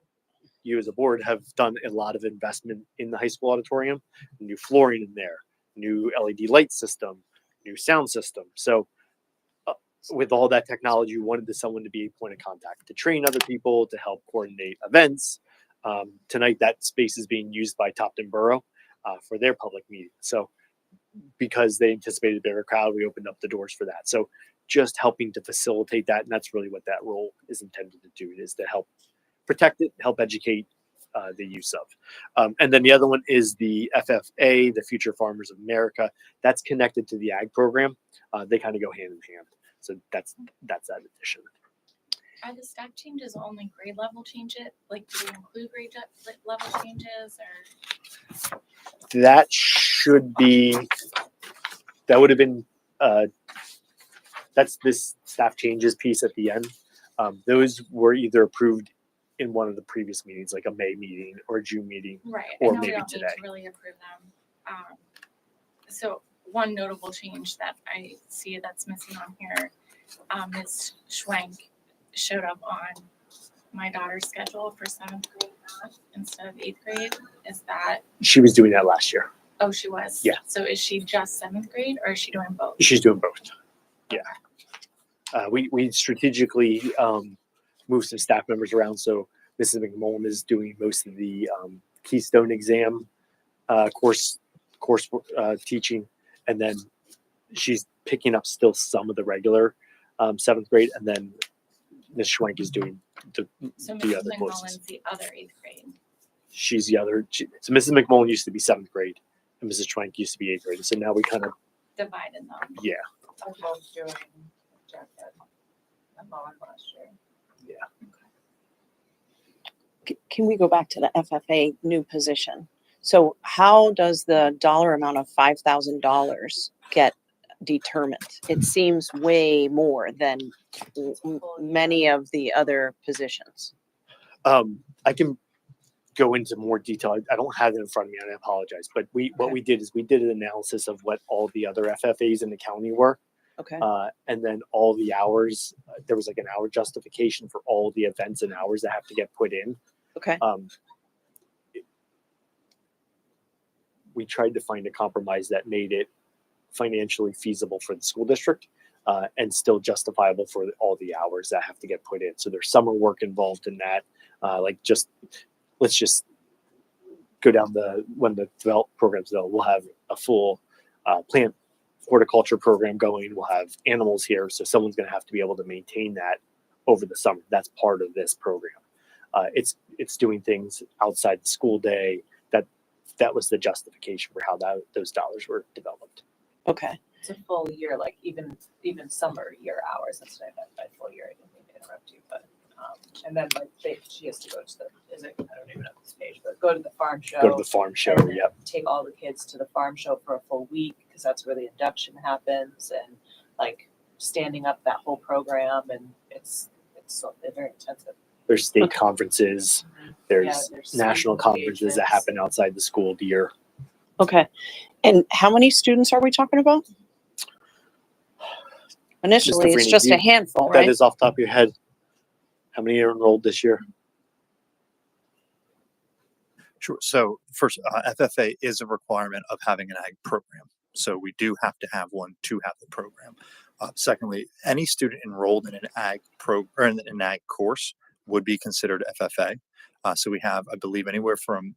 Speaker 2: you as a board have done a lot of investment in the high school auditorium, new flooring in there, new LED light system, new sound system. So with all that technology, we wanted someone to be a point of contact, to train other people, to help coordinate events. Tonight, that space is being used by Topton Borough for their public meeting. So because they anticipated a bigger crowd, we opened up the doors for that. So just helping to facilitate that, and that's really what that role is intended to do, is to help protect it, help educate the use of. And then the other one is the FFA, the Future Farmers of America. That's connected to the ag program. They kind of go hand in hand. So that's that addition.
Speaker 8: Are the staff changes only grade level change it? Like, do they include level changes or?
Speaker 2: That should be, that would have been, that's this staff changes piece at the end. Those were either approved in one of the previous meetings, like a May meeting or a June meeting.
Speaker 8: Right,
Speaker 2: Or
Speaker 8: I know we
Speaker 2: maybe
Speaker 8: don't need
Speaker 2: today.
Speaker 8: to really approve them. So one notable change that I see that's missing on here, Ms. Schwenk showed up on my daughter's schedule for 7th grade math instead of 8th grade. Is that,
Speaker 2: She was doing that last year.
Speaker 8: oh, she was?
Speaker 2: Yeah.
Speaker 8: So is she just 7th grade or is she doing both?
Speaker 2: She's doing both. Yeah. We strategically moved some staff members around. So Mrs. McMullen is doing most of the Keystone exam course teaching, and then she's picking up still some of the regular 7th grade, and then Ms. Schwenk is doing the
Speaker 8: So
Speaker 2: the
Speaker 8: Mrs.
Speaker 2: other courses.
Speaker 8: McMullen's the other 8th grade.
Speaker 2: She's the other. So Mrs. McMullen used to be 7th grade, and Mrs. Schwenk used to be 8th grade. So now we kind of,
Speaker 8: Divided them.
Speaker 2: yeah.
Speaker 10: I was both doing jacket and mowing last year.
Speaker 3: Can we go back to the FFA new position? So how does the dollar amount of $5,000 get determined? It seems way more than many of the other positions.
Speaker 2: I can go into more detail. I don't have it in front of me, and I apologize. But what we did is we did an analysis of what all the other FFAs in the county were,
Speaker 3: Okay.
Speaker 2: and then all the hours. There was like an hour justification for all the events and hours that have to get put in.
Speaker 3: Okay.
Speaker 2: We tried to find a compromise that made it financially feasible for the school district and still justifiable for all the hours that have to get put in. So there's summer work involved in that. Let's just go down when the programs though, we'll have a full plant horticulture program going. We'll have animals here. So someone's going to have to be able to maintain that over the summer. That's part of this program. It's doing things outside the school day. That was the justification for how those dollars were developed.
Speaker 3: Okay.
Speaker 10: It's a full year, like even summer year hours. That's what I meant by full year. I didn't mean to interrupt you, but and then like she has to go to I don't even know this page, but go to the farm show.
Speaker 2: Go to the farm show.
Speaker 10: and then
Speaker 2: Yep.
Speaker 10: Take all the kids to the farm show for a full week because that's where the induction happens and like standing up that whole program, and it's very intensive.
Speaker 2: There's state
Speaker 3: Okay.
Speaker 2: conferences. There's
Speaker 10: there's
Speaker 2: national
Speaker 10: school
Speaker 2: conferences that
Speaker 10: engagements.
Speaker 2: happen outside the school year.
Speaker 3: Okay. And how many students are we talking about? Initially, it's
Speaker 2: Freeney,
Speaker 3: just
Speaker 2: do
Speaker 3: a
Speaker 2: you-
Speaker 3: handful,
Speaker 2: That
Speaker 3: right?
Speaker 2: is off the top of your head. How many are enrolled this year?
Speaker 4: Sure. So first, FFA is a requirement of having an ag program. So we do have to have one to have the program. Secondly, any student enrolled in an ag or in an ag course would be considered FFA. So we have, I believe, anywhere from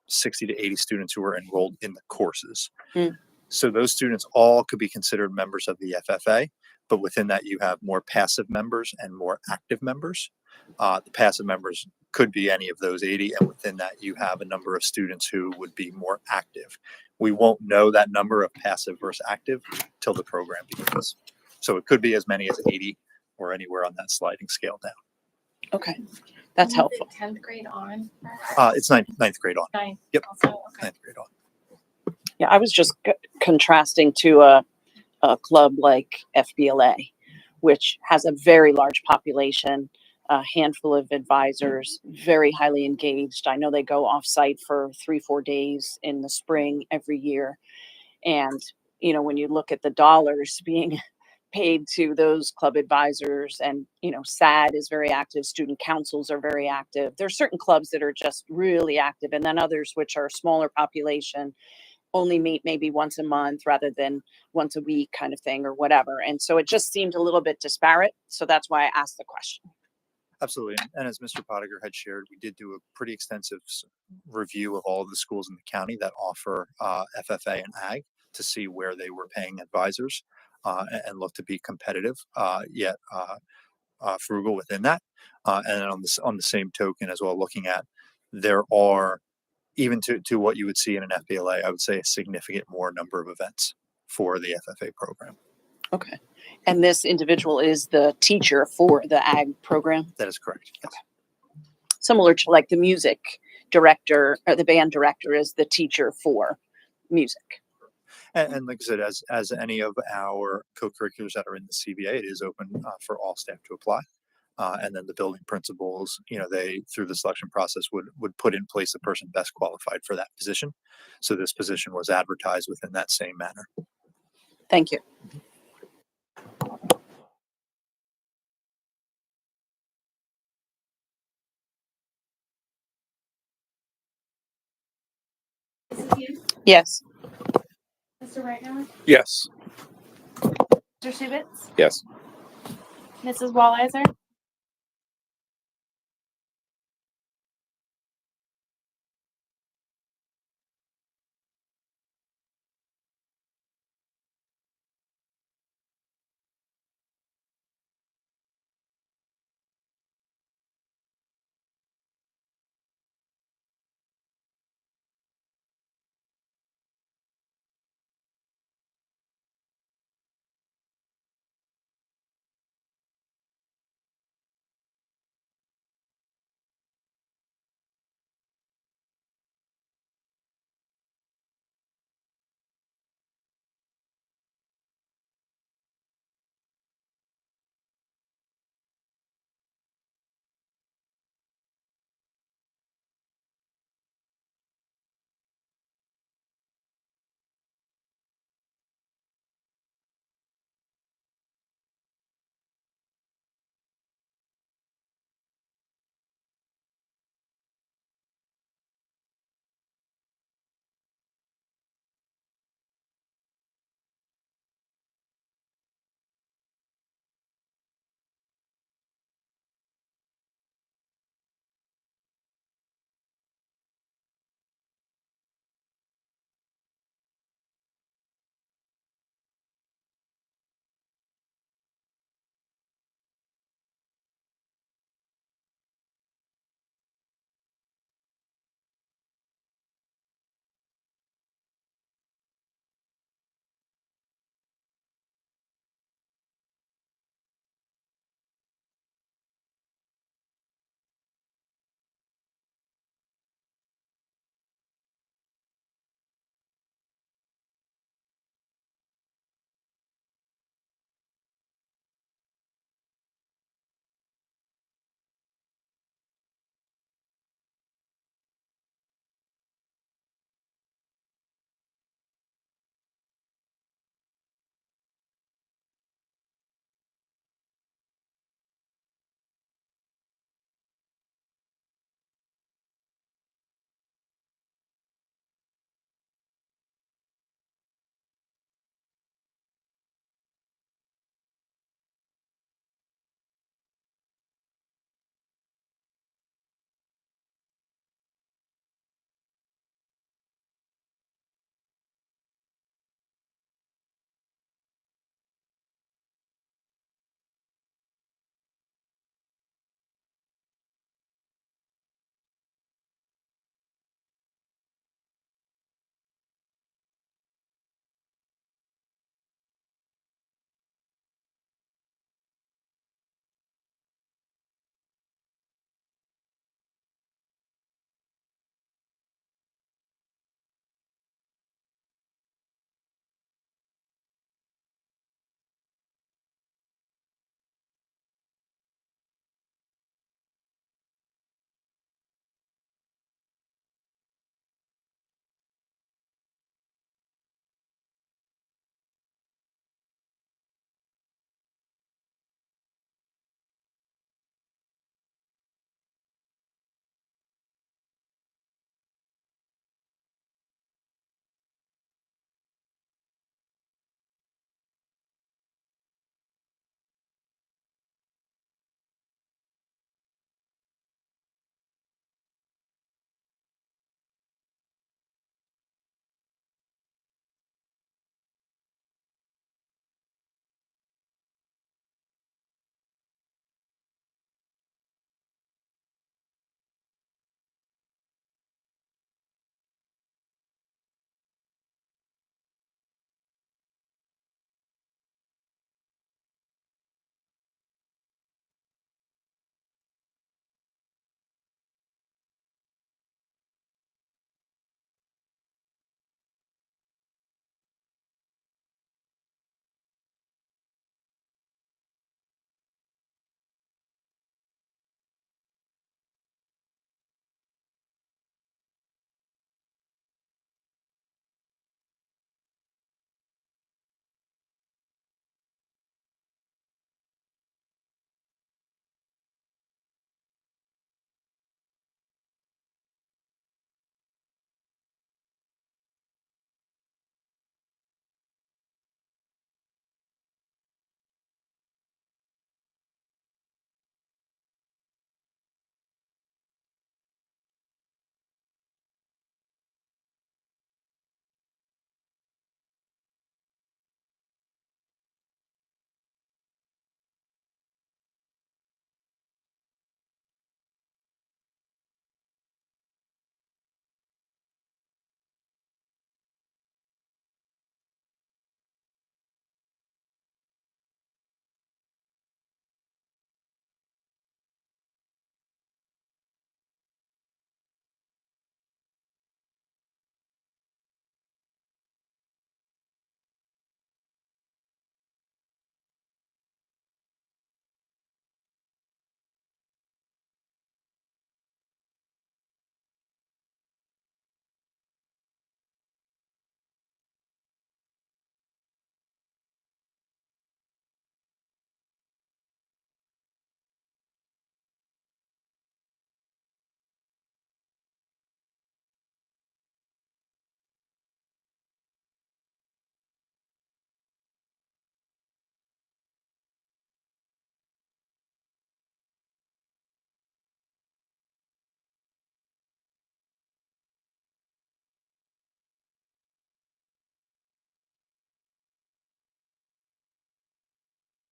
Speaker 4: 60 to 80 students who are enrolled in the courses.
Speaker 3: Mm.
Speaker 4: So those students all could be considered members of the FFA, but within that you have more passive members and more active members. The passive members could be any of those 80, and within that you have a number of students who would be more active. We won't know that number of passive versus active till the program begins. So it could be as many as 80 or anywhere on that sliding scale down.
Speaker 3: Okay. That's
Speaker 8: And is
Speaker 3: helpful.
Speaker 8: it 10th grade on?
Speaker 4: It's ninth grade on.
Speaker 8: Ninth.
Speaker 4: Yep.
Speaker 8: Also, okay.
Speaker 4: Ninth grade on.
Speaker 3: Yeah, I was just contrasting to a club like FBLA, which has a very large population, a handful of advisors, very highly engaged. I know they go off site for 3-4 days in the spring every year. And, you know, when you look at the dollars being paid to those club advisors, and, you know, SAD is very active, student councils are very active. There are certain clubs that are just really active, and then others which are smaller population, only meet maybe once a month rather than once a week kind of thing or whatever. And so it just seemed a little bit disparate. So that's why I asked the question.
Speaker 4: Absolutely. And as Mr. Pottinger had shared, we did do a pretty extensive review of all of the schools in the county that offer FFA and ag to see where they were paying advisors and look to be competitive, yet frugal within that. And on the same token as well, looking at there are, even to what you would see in an FBLA, I would say a significant more number of events for the FFA program.
Speaker 3: Okay. And this individual is the teacher for the ag program,
Speaker 4: That is correct. Yes.
Speaker 3: similar to like the music director or the band director is the teacher for music.
Speaker 4: And like I said, as any of our co-curriculars that are in the CBA, it is open for all staff to apply. And then the building principals, they through the selection process would put in place the person best qualified for that position. So this position was advertised within that same manner.
Speaker 3: Thank you.
Speaker 1: Mrs. Hughes,
Speaker 3: Yes.
Speaker 1: Mr. Reitner,
Speaker 6: Yes.
Speaker 1: Mr. Shivitz,
Speaker 6: Yes.
Speaker 1: Mrs. Wallheiser,